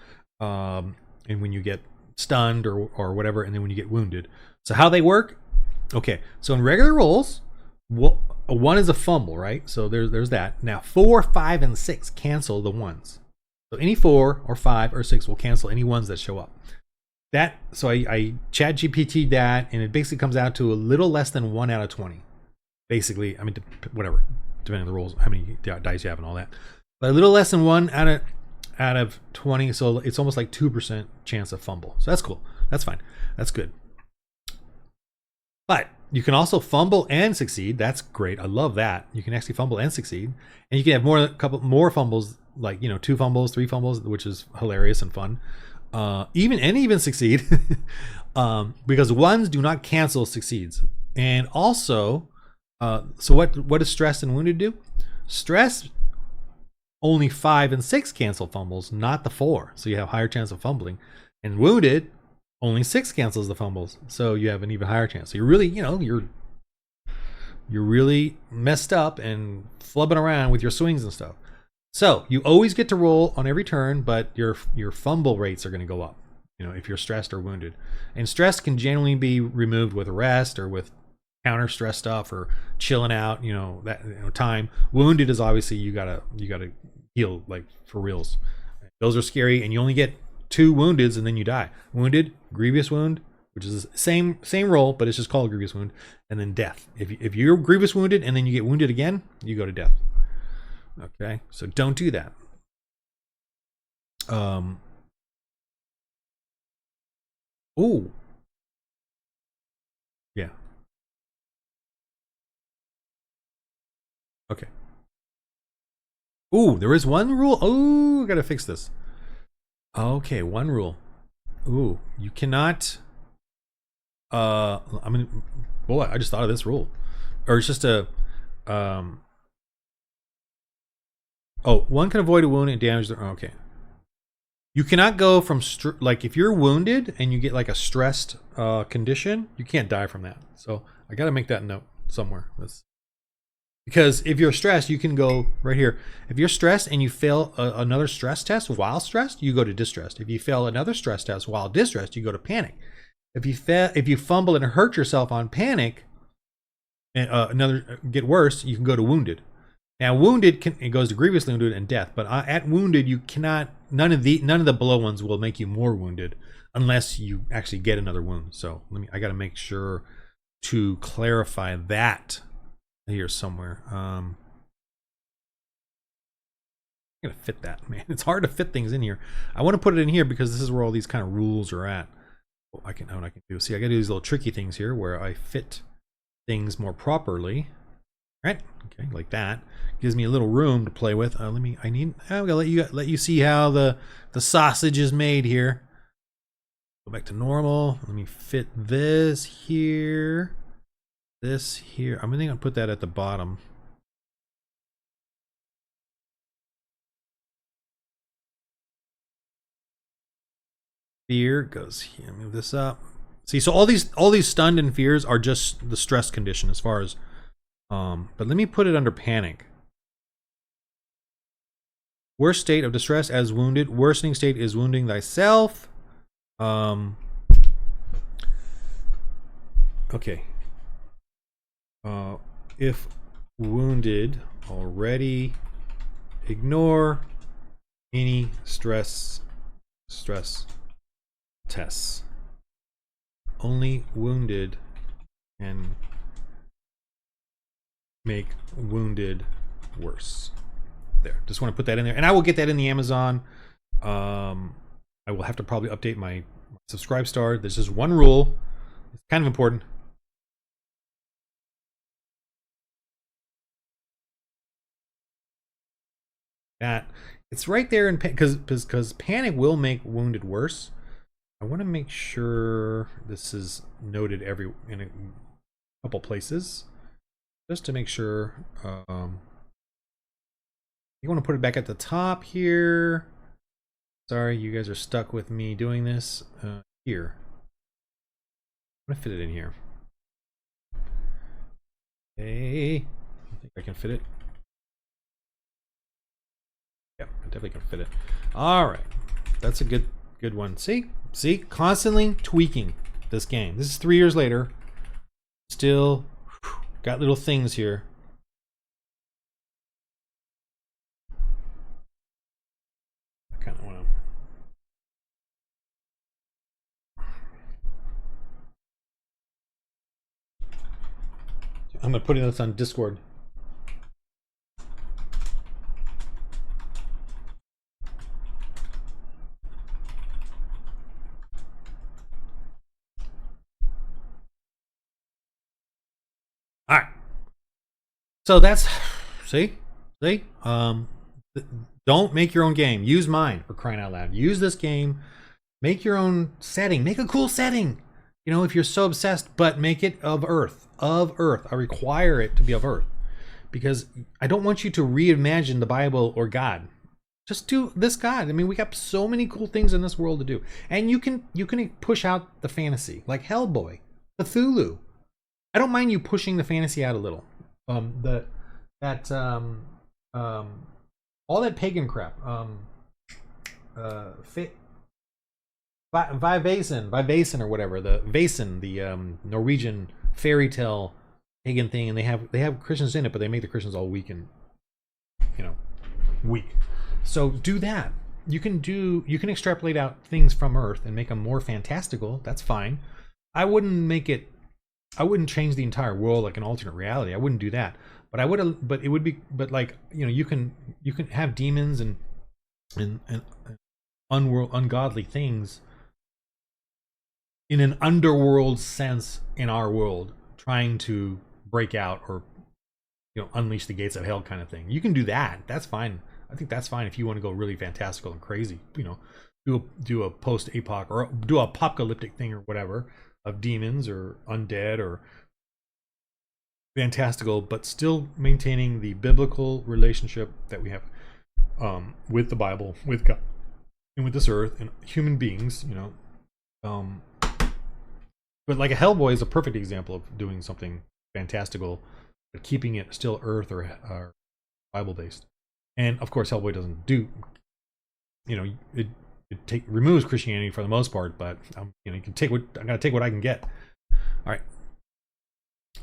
and when you get stunned or whatever, and then when you get wounded. So how they work? Okay, so in regular rolls, one is a fumble, right? So there's that. Now 4, 5, and 6 cancel the ones. So any 4 or 5 or 6 will cancel any ones that show up. So I chat GPT'd that, and it basically comes out to a little less than 1 out of 20. Basically, I mean, whatever, depending on the rolls, how many dice you have and all that. But a little less than 1 out of 20, so it's almost like 2% chance of fumble. So that's cool. That's fine. That's good. But you can also fumble and succeed. That's great. I love that. You can actually fumble and succeed, and you can have a couple more fumbles, like 2 fumbles, 3 fumbles, which is hilarious and fun. Even succeed, because ones do not cancel succeeds. And also, so what does stress and wounded do? Stress, only 5 and 6 cancel fumbles, not the 4. So you have higher chance of fumbling. And wounded, only 6 cancels the fumbles, so you have an even higher chance. So you're really, you're really messed up and flubbing around with your swings and stuff. So you always get to roll on every turn, but your fumble rates are going to go up, if you're stressed or wounded. And stress can generally be removed with rest or with counter stress stuff or chilling out, time. Wounded is obviously you gotta heal, like, for reals. Those are scary, and you only get 2 woundeds and then you die. Wounded, grievous wound, which is the same roll, but it's just called grievous wound, and then death. If you're grievous wounded and then you get wounded again, you go to death. Okay, so don't do that. Oh, yeah. Okay. Ooh, there is one rule. Oh, I gotta fix this. Okay, one rule. Ooh, you cannot. I mean, boy, I just thought of this rule, or it's just a. Oh, one can avoid a wound and damage. Okay. You cannot go from like, if you're wounded and you get like a stressed condition, you can't die from that. So I got to make that note somewhere. Because if you're stressed, you can go right here. If you're stressed and you fail another stress test while stressed, you go to distressed. If you fail another stress test while distressed, you go to panic. If you fumble and hurt yourself on panic, and get worse, you can go to wounded. Now, wounded it goes to grievously wounded and death, but at wounded you cannot. None of the below ones will make you more wounded unless you actually get another wound. So I got to make sure to clarify that here somewhere. I'm gonna fit that, man. It's hard to fit things in here. I want to put it in here because this is where all these kind of rules are at. What I can do. See, I got to do these little tricky things here where I fit things more properly. Right? Okay, like that. Gives me a little room to play with. I'm gonna let you see how the sausage is made here. Go back to normal. Let me fit this here. This here. I'm gonna put that at the bottom. Fear goes here. Move this up. See, so all these stunned and fears are just the stress condition as far as. But let me put it under panic. Worst state of distress as wounded. Worsening state is wounding thyself. Okay. If wounded already, ignore any stress tests. Only wounded can make wounded worse. There, just want to put that in there, and I will get that in the Amazon. I will have to probably update my subscribe star. There's just one rule. It's kind of important. That it's right there, in because panic will make wounded worse. I want to make sure this is noted in a couple places, just to make sure. You want to put it back at the top here. Sorry, you guys are stuck with me doing this. Here. I'm gonna fit it in here. Hey, I think I can fit it. Yeah, I definitely can fit it. All right, that's a good one. See, constantly tweaking this game. This is 3 years later. Still got little things here. I kind of want to. I'm gonna put this on Discord. All right. So that's see, don't make your own game. Use mine, for crying out loud. Use this game. Make your own setting. Make a cool setting. You know, if you're so obsessed, but make it of Earth. Of Earth. I require it to be of Earth, because I don't want you to reimagine the Bible or God. Just do this God. I mean, we got so many cool things in this world to do, and you can push out the fantasy, like Hellboy, Cthulhu. I don't mind you pushing the fantasy out a little. All that pagan crap. Vivason or whatever, the Vason, the Norwegian fairy tale pagan thing, and they have Christians in it, but they make the Christians all weak and weak. So do that. You can extrapolate out things from Earth and make them more fantastical. That's fine. I wouldn't change the entire world like an alternate reality. I wouldn't do that. But you can have demons and ungodly things in an underworld sense in our world, trying to break out or unleash the gates of hell kind of thing. You can do that. That's fine. I think that's fine if you want to go really fantastical and crazy. Do a post-apoc or do a apocalyptic thing or whatever of demons or undead or fantastical, but still maintaining the biblical relationship that we have with the Bible, with God, and with this earth and human beings. But like a Hellboy is a perfect example of doing something fantastical, but keeping it still earth or Bible based. And of course, Hellboy doesn't do, it removes Christianity for the most part, but you can take I'm gonna take what I can get. All right.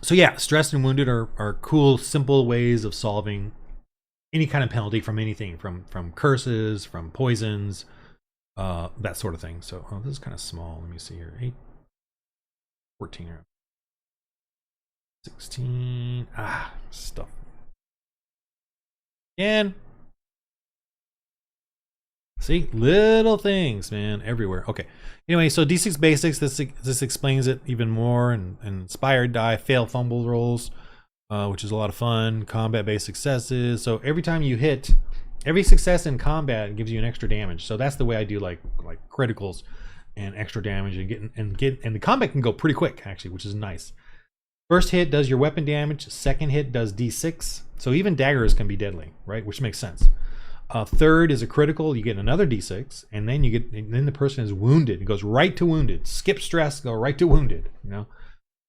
So yeah, stressed and wounded are cool, simple ways of solving any kind of penalty from anything, from curses, from poisons, that sort of thing. So this is kind of small. Let me see here. 8, 14, 16. Stuff. Again. See, little things, man, everywhere. Okay. Anyway, so D6 basics. This explains it even more. And inspired die, fail fumble rolls, which is a lot of fun. Combat based successes. So every time you hit, every success in combat gives you an extra damage. So that's the way I do like criticals and extra damage and the combat can go pretty quick actually, which is nice. First hit does your weapon damage. Second hit does D6. So even daggers can be deadly, right? Which makes sense. Third is a critical. You get another D6, and then the person is wounded. It goes right to wounded. Skip stress, go right to wounded.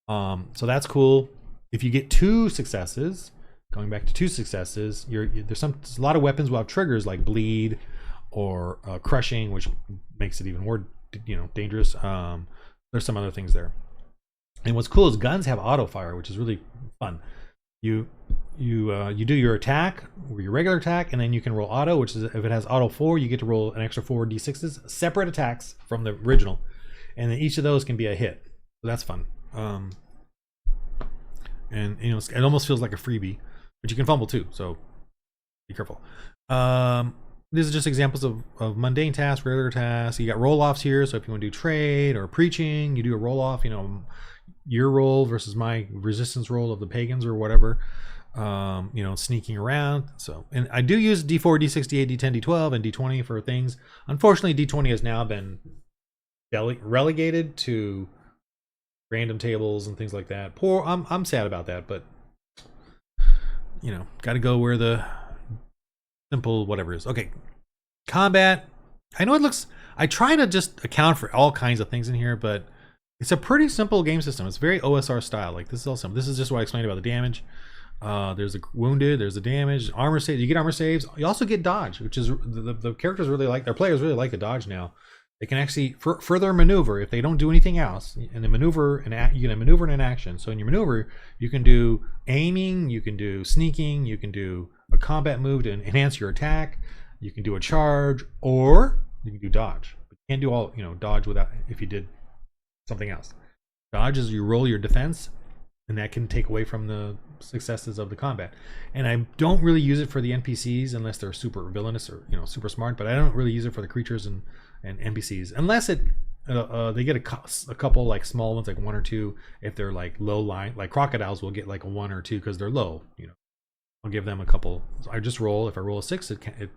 So that's cool. If you get 2 successes, going back to 2 successes, there's a lot of weapons will have triggers like bleed or crushing, which makes it even more dangerous. There's some other things there. And what's cool is guns have auto fire, which is really fun. You do your attack or your regular attack, and then you can roll auto, which is if it has auto 4, you get to roll an extra 4 d6s, separate attacks from the original, and then each of those can be a hit. So that's fun. And it almost feels like a freebie, but you can fumble too, so be careful. These are just examples of mundane tasks, regular tasks. You got roll-offs here, so if you want to do trade or preaching, you do a roll-off, your roll versus my resistance roll of the pagans or whatever. Sneaking around. So, and I do use D4, D6, D8, D10, D12, and D20 for things. Unfortunately, D20 has now been relegated to random tables and things like that. I'm sad about that, but got to go where the simple, whatever it is. Okay, combat. I know it looks. I try to just account for all kinds of things in here, but it's a pretty simple game system. It's very OSR style. Like this is all simple. This is just what I explained about the damage. There's a wounded. There's a damage. Armor save. You get armor saves. You also get dodge, which is the characters really like. Their players really like the dodge now. They can actually further maneuver if they don't do anything else. And the maneuver and you can maneuver in an action. So in your maneuver, you can do aiming. You can do sneaking. You can do a combat move to enhance your attack. You can do a charge, or you can do dodge. But you can't do all, dodge without if you did something else. Dodge is you roll your defense, and that can take away from the successes of the combat. And I don't really use it for the NPCs unless they're super villainous or super smart. But I don't really use it for the creatures and NPCs unless it they get a couple like small ones, like 1 or 2. If they're like low line, like crocodiles will get like a 1 or 2 because they're low. I'll give them a couple. I just roll. If I roll a 6, it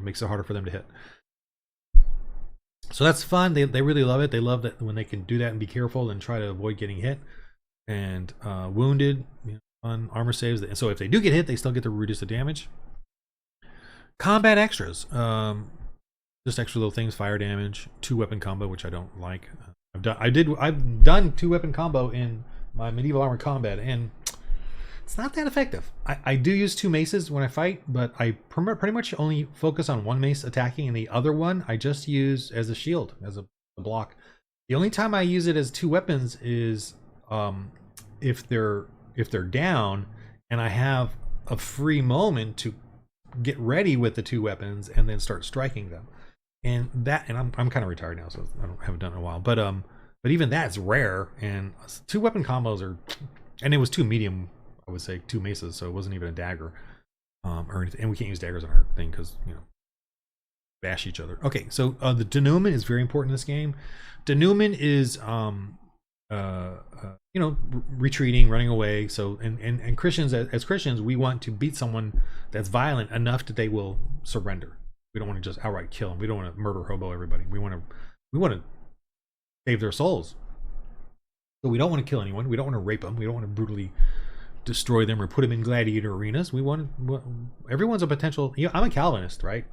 makes it harder for them to hit. So that's fun. They really love it. They love that when they can do that and be careful and try to avoid getting hit. And wounded, on armor saves. So if they do get hit, they still get to reduce the damage. Combat extras. Just extra little things. Fire damage. 2-weapon combo, which I don't like. I've done 2-weapon combo in my medieval armor combat, and it's not that effective. I do use 2 maces when I fight, but I pretty much only focus on 1 mace attacking, and the other one I just use as a shield, as a block. The only time I use it as 2 weapons is if they're down, and I have a free moment to get ready with the 2 weapons and then start striking them. And I'm kind of retired now, so haven't done it in a while. But even that's rare. And 2-weapon combos are, and it was 2 medium. I would say 2 maces, so it wasn't even a dagger or anything. And we can't use daggers on our thing because bash each other. Okay, so the denouement is very important in this game. Denouement is retreating, running away. So and Christians, as Christians, we want to beat someone that's violent enough that they will surrender. We don't want to just outright kill them. We don't want to murder hobo everybody. We want to save their souls. So we don't want to kill anyone. We don't want to rape them. We don't want to brutally destroy them or put them in gladiator arenas. Everyone's a potential. I'm a Calvinist, right?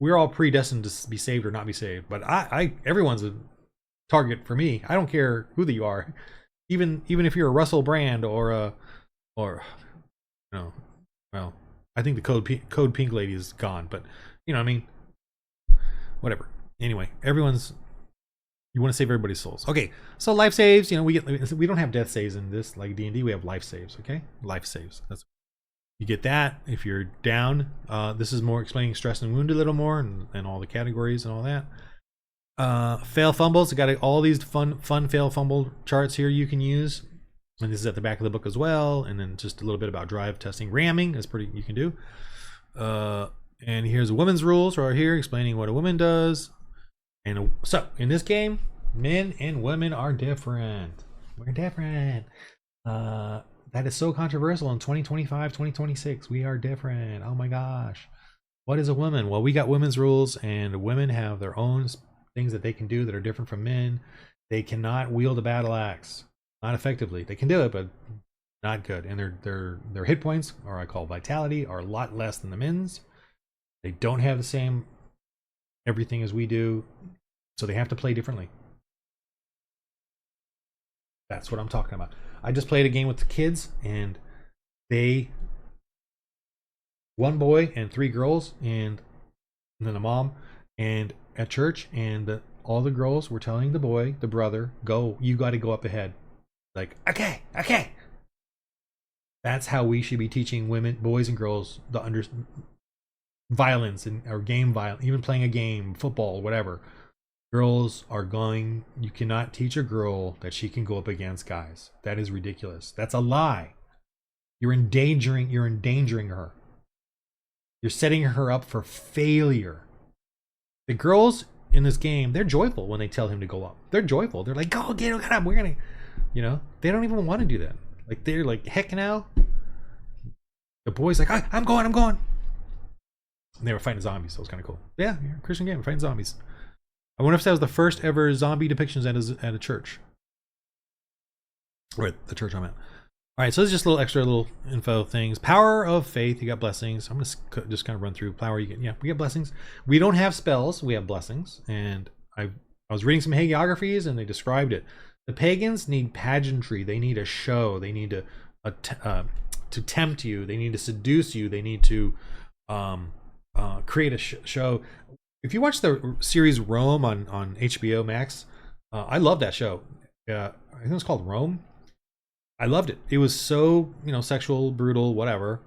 We're all predestined to be saved or not be saved, but everyone's a target for me. I don't care who you are, even if you're a Russell Brand or well, I think the code pink lady is gone, but whatever. Anyway, you want to save everybody's souls. Okay, so life saves. We don't have death saves in this like D&D. We have life saves. Okay, life saves. You get that if you're down. This is more explaining stress and wound a little more, and all the categories and all that. Fail fumbles. I got all these fun fail fumble charts here you can use, and this is at the back of the book as well. And then just a little bit about drive testing. Ramming is pretty. You can do. And here's a women's rules right here, explaining what a woman does. And so in this game, men and women are different. We're different. That is so controversial in 2025, 2026. We are different. Oh my gosh. What is a woman? Well, we got women's rules, and women have their own things that they can do that are different from men. They cannot wield a battle axe. Not effectively. They can do it, but not good. And their hit points, or I call vitality, are a lot less than the men's. They don't have the same everything as we do, so they have to play differently. That's what I'm talking about. I just played a game with the kids, and one boy and 3 girls, and then a mom, and at church, and all the girls were telling the boy, the brother, go, you got to go up ahead. Like, okay. That's how we should be teaching women, boys and girls, violence or game violence, even playing a game, football, whatever. Girls are going, you cannot teach a girl that she can go up against guys. That is ridiculous. That's a lie. You're endangering her. You're setting her up for failure. The girls in this game, they're joyful when they tell him to go up. They're joyful. They're like, go, get up, we're gonna, they don't even want to do that. Like, they're like, heck no. The boy's like, I'm going. And they were fighting zombies, so it was kind of cool. Yeah, Christian game, fighting zombies. I wonder if that was the first ever zombie depictions at a church. Or at the church I'm at. All right, so this is just a little extra little info things. Power of faith, you got blessings. I'm gonna just kind of run through power. You get, yeah, we get blessings. We don't have spells, we have blessings. And I was reading some hagiographies and they described it. The pagans need pageantry. They need a show. They need to tempt you. They need to seduce you. They need to create a show. If you watch the series Rome on HBO Max, I love that show. I think it's called Rome. I loved it. It was so, sexual, brutal, whatever.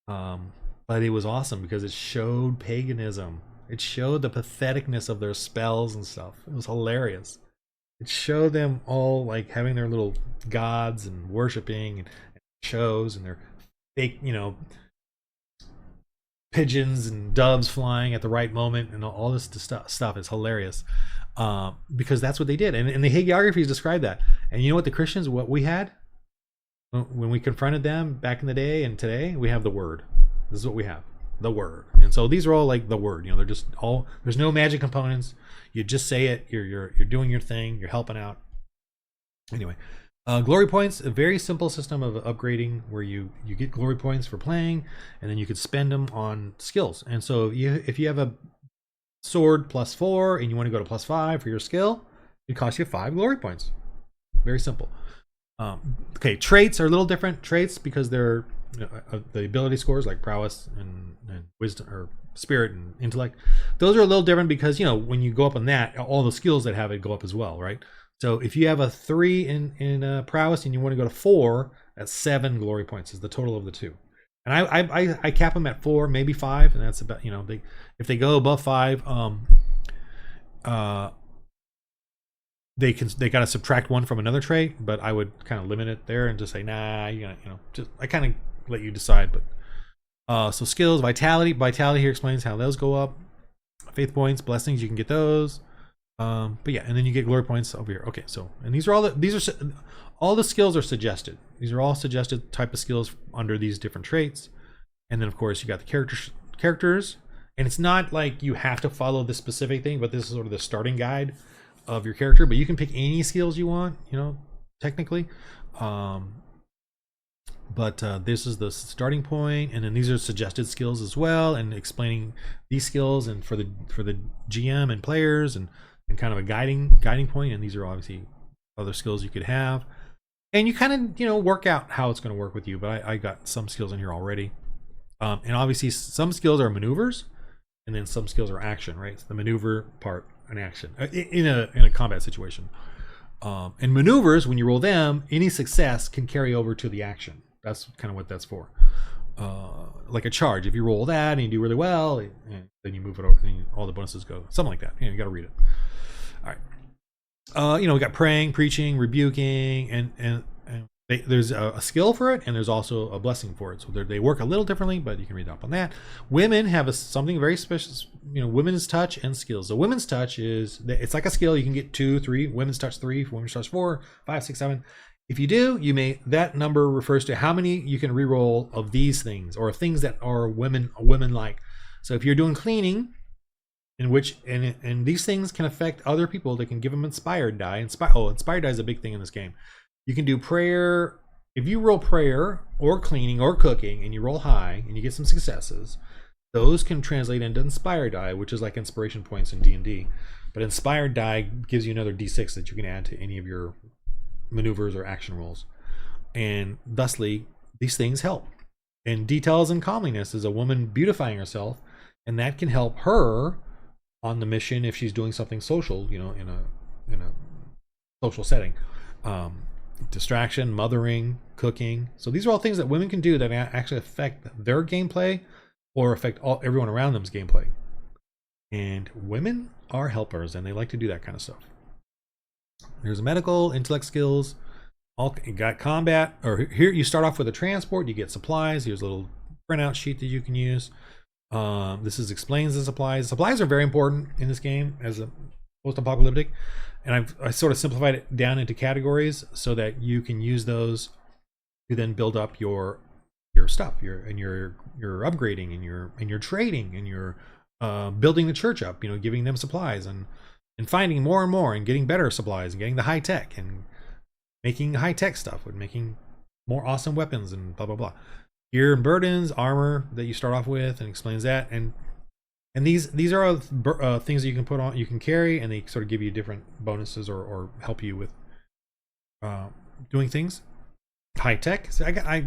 But it was awesome because it showed paganism. It showed the patheticness of their spells and stuff. It was hilarious. It showed them all like having their little gods and worshiping and shows and their fake, pigeons and doves flying at the right moment and all this stuff is hilarious. Because that's what they did. And the hagiographies describe that. And you know what the Christians, what we had? When we confronted them back in the day and today, we have the word. This is what we have, the word. And so these are all like the word. They're just all. There's no magic components. You just say it. You're doing your thing. You're helping out. Anyway, glory points. A very simple system of upgrading where you get glory points for playing, and then you could spend them on skills. And so if you have a sword +4 and you want to go to +5 for your skill, it costs you 5 glory points. Very simple. Okay, traits are a little different traits because they're the ability scores like prowess and wisdom or spirit and intellect. Those are a little different because when you go up on that, all the skills that have it go up as well, right? So if you have a 3 in prowess and you want to go to 4, that's 7 glory points is the total of the two. And I cap them at 4, maybe 5, and that's about if they go above 5, they got to subtract 1 from another trait, but I would kind of limit it there and just say, nah, just I kind of let you decide. But so skills, vitality here explains how those go up. Faith points, blessings, you can get those. But yeah, and then you get glory points over here. Okay, so and these are all the skills are suggested. These are all suggested type of skills under these different traits. And then of course you got the characters, and it's not like you have to follow this specific thing, but this is sort of the starting guide of your character, but you can pick any skills you want, technically. But this is the starting point, and then these are suggested skills as well, and explaining these skills and for the GM and players and kind of a guiding point. And these are obviously other skills you could have, and you kind of work out how it's going to work with you. But I got some skills in here already, and obviously some skills are maneuvers, and then some skills are action, right? So the maneuver part. An action in a combat situation, and maneuvers, when you roll them, any success can carry over to the action. That's kind of what that's for. Like a charge, if you roll that and you do really well, and then you move it over and all the bonuses go, something like that. You got to read it. All right. We got praying, preaching, rebuking, and there's a skill for it, and there's also a blessing for it. So they work a little differently, but you can read up on that. Women have something very special, women's touch and skills. The women's touch it's like a skill. You can get 2, 3, women's touch 3, women's touch 4, 5, 6, 7. If you do, that number refers to how many you can reroll of these things or things that are women like. So if you're doing cleaning, and these things can affect other people, they can give them inspired die. Inspired die is a big thing in this game. You can do prayer. If you roll prayer or cleaning or cooking and you roll high and you get some successes, those can translate into inspired die, which is like inspiration points in D&D. But inspired die gives you another D6 that you can add to any of your maneuvers or action rolls. And thusly, these things help. And details and comeliness is a woman beautifying herself, and that can help her on the mission if she's doing something social, in a social setting. Distraction, mothering, cooking. So these are all things that women can do that actually affect their gameplay or affect everyone around them's gameplay. And women are helpers, and they like to do that kind of stuff. There's medical, intellect skills. You got combat, or here you start off with a transport. You get supplies. Here's a little printout sheet that you can use. This explains the supplies. Supplies are very important in this game as a post-apocalyptic. And I sort of simplified it down into categories so that you can use those to then build up your stuff, your upgrading and your trading and your building the church up, giving them supplies and finding more and more and getting better supplies and getting the high tech and making high tech stuff with making more awesome weapons and blah blah blah. Gear and burdens, armor that you start off with, and explains that. And these are all things that you can put on, you can carry, and they sort of give you different bonuses or help you with doing things. High tech. So I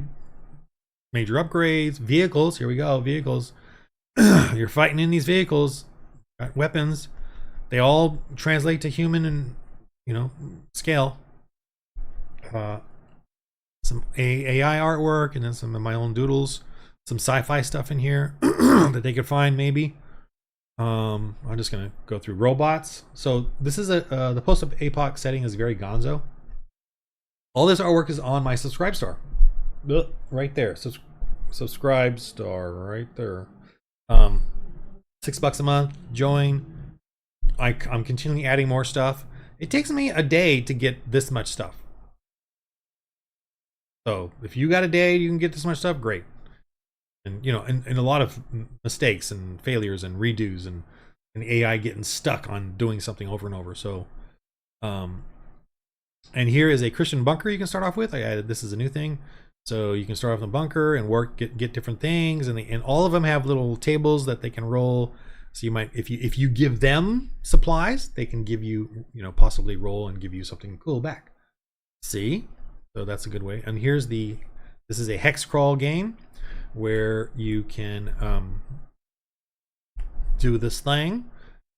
major upgrades, vehicles. Here we go, vehicles. You're fighting in these vehicles, got weapons. They all translate to human and scale. Some AI artwork, and then some of my own doodles. Some sci-fi stuff in here that they could find maybe. I'm just gonna go through robots. So this is the post-apoc setting is very gonzo. All this artwork is on my Subscribe Star, right there. Subscribe Star, right there. $6 a month. Join. I'm continually adding more stuff. It takes me a day to get this much stuff. So if you got a day, you can get this much stuff. Great. And and a lot of mistakes and failures and redos and AI getting stuck on doing something over and over. So, and here is a Christian bunker you can start off with. I added this as a new thing, so you can start off in the bunker and get different things, and all of them have little tables that they can roll. So you might, if you give them supplies, they can give you possibly roll and give you something cool back. See, so that's a good way. And here's this is a hex crawl game where you can do this thing,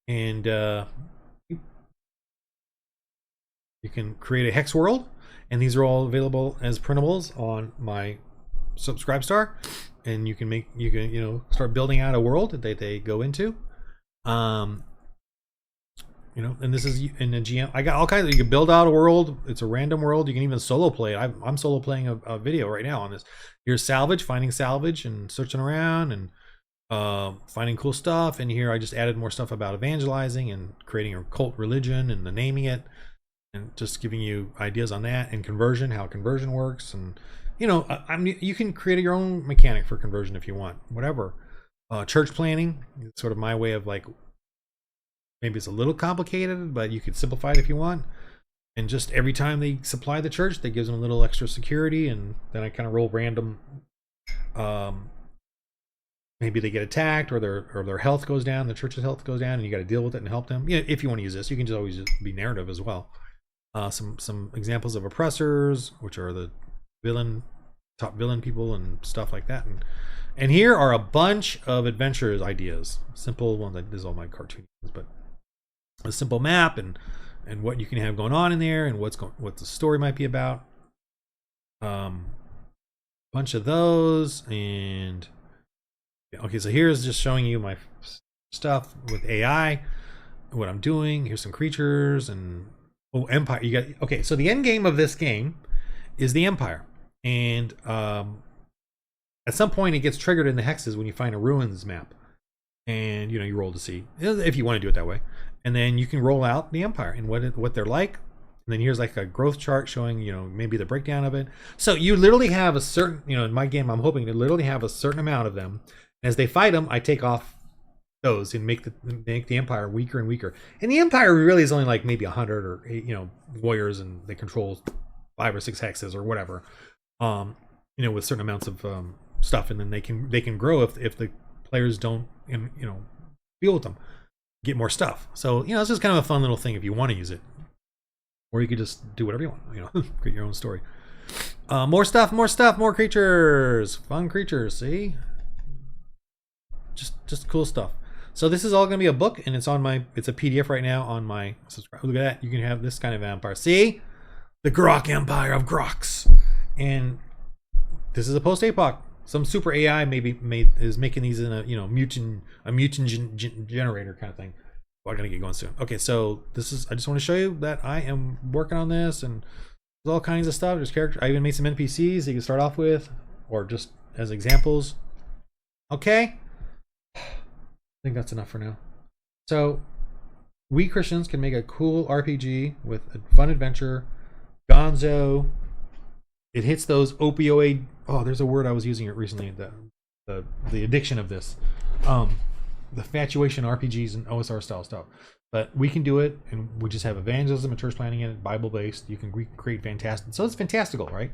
and you can create a hex world, and these are all available as printables on my Subscribe Star, and you can start building out a world that they go into. And this is in the GM. I got all kinds of, you can build out a world. It's a random world. You can even solo play it. I'm solo playing a video right now on this. Here's salvage, finding salvage and searching around and finding cool stuff. And here I just added more stuff about evangelizing and creating a cult religion and naming it, and just giving you ideas on that, and conversion, how conversion works. And you can create your own mechanic for conversion if you want, whatever. Church planning, it's sort of my way of like, maybe it's a little complicated, but you could simplify it if you want. And just every time they supply the church, that gives them a little extra security. And then I kind of roll random. Maybe they get attacked, or their health goes down, the church's health goes down, and you got to deal with it and help them. If you want to use this, you can just always be narrative as well. Some examples of oppressors, which are the top villain people and stuff like that. And here are a bunch of adventures ideas, simple ones. This is all my cartoons, but a simple map and what you can have going on in there, and what the story might be about. Bunch of those. And okay, so here's just showing you my stuff with AI, what I'm doing. Here's some creatures and empire. Okay, so the end game of this game is the empire, and at some point it gets triggered in the hexes when you find a ruins map, and you roll to see if you want to do it that way, and then you can roll out the empire and what they're like. And then here's like a growth chart showing maybe the breakdown of it. So you literally have a certain, in my game I'm hoping to literally have a certain amount of them. As they fight them, I take off those and make the empire weaker and weaker. And the empire really is only like maybe 100 or warriors, and they control 5 or 6 hexes or whatever, with certain amounts of stuff. And then they can grow if the players don't deal with them, get more stuff. So it's just kind of a fun little thing if you want to use it, or you could just do whatever you want. Create your own story. More stuff, more creatures, fun creatures. See, just cool stuff. So this is all going to be a book, and it's a PDF right now on my Subscribe. Look at that. You can have this kind of empire. See? The Grok Empire of Groks. And this is a post-apoc. Some super AI is making these in a mutant generator kind of thing. Well, I'm going to get going soon. Okay, so I just want to show you that I am working on this, and there's all kinds of stuff. There's characters. I even made some NPCs that you can start off with, or just as examples. Okay. I think that's enough for now. So we Christians can make a cool RPG with a fun adventure. Gonzo. It hits those opioid. Oh, there's a word I was using it recently. The addiction of this. The infatuation RPGs and OSR style stuff. But we can do it, and we just have evangelism and church planning in it, Bible based. You can create fantastic. So it's fantastical, right?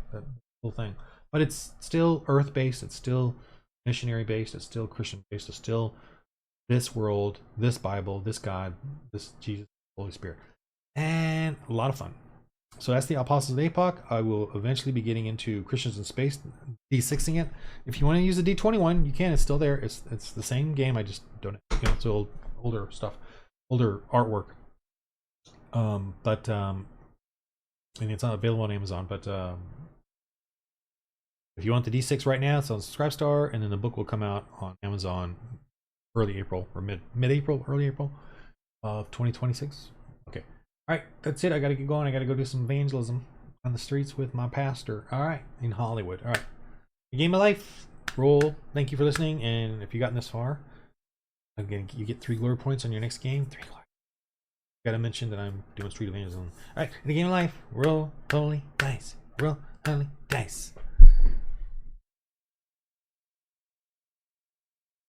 whole thing. But it's still Earth based. It's still missionary based. It's still Christian based. It's still this world, this Bible, this God, this Jesus, Holy Spirit, and a lot of fun. So that's the Apostles of APOC. I will eventually be getting into Christians in Space, D6ing it. If you want to use the D21, you can. It's still there. It's the same game. I just don't, it's older stuff, older artwork. And it's not available on Amazon. But if you want the D6 right now, it's on Subscribestar, and then the book will come out on Amazon early April or mid-April, early April of 2026. Okay. All right, that's it. I got to get going. I got to go do some evangelism on the streets with my pastor. All right, in Hollywood. All right. The Game of Life. Roll. Thank you for listening. And if you've gotten this far, again, you get 3 glory points on your next game. 3 glory. Got to mention that I'm doing street evangelism. All right, The Game of Life. Roll holy dice. Roll holy dice.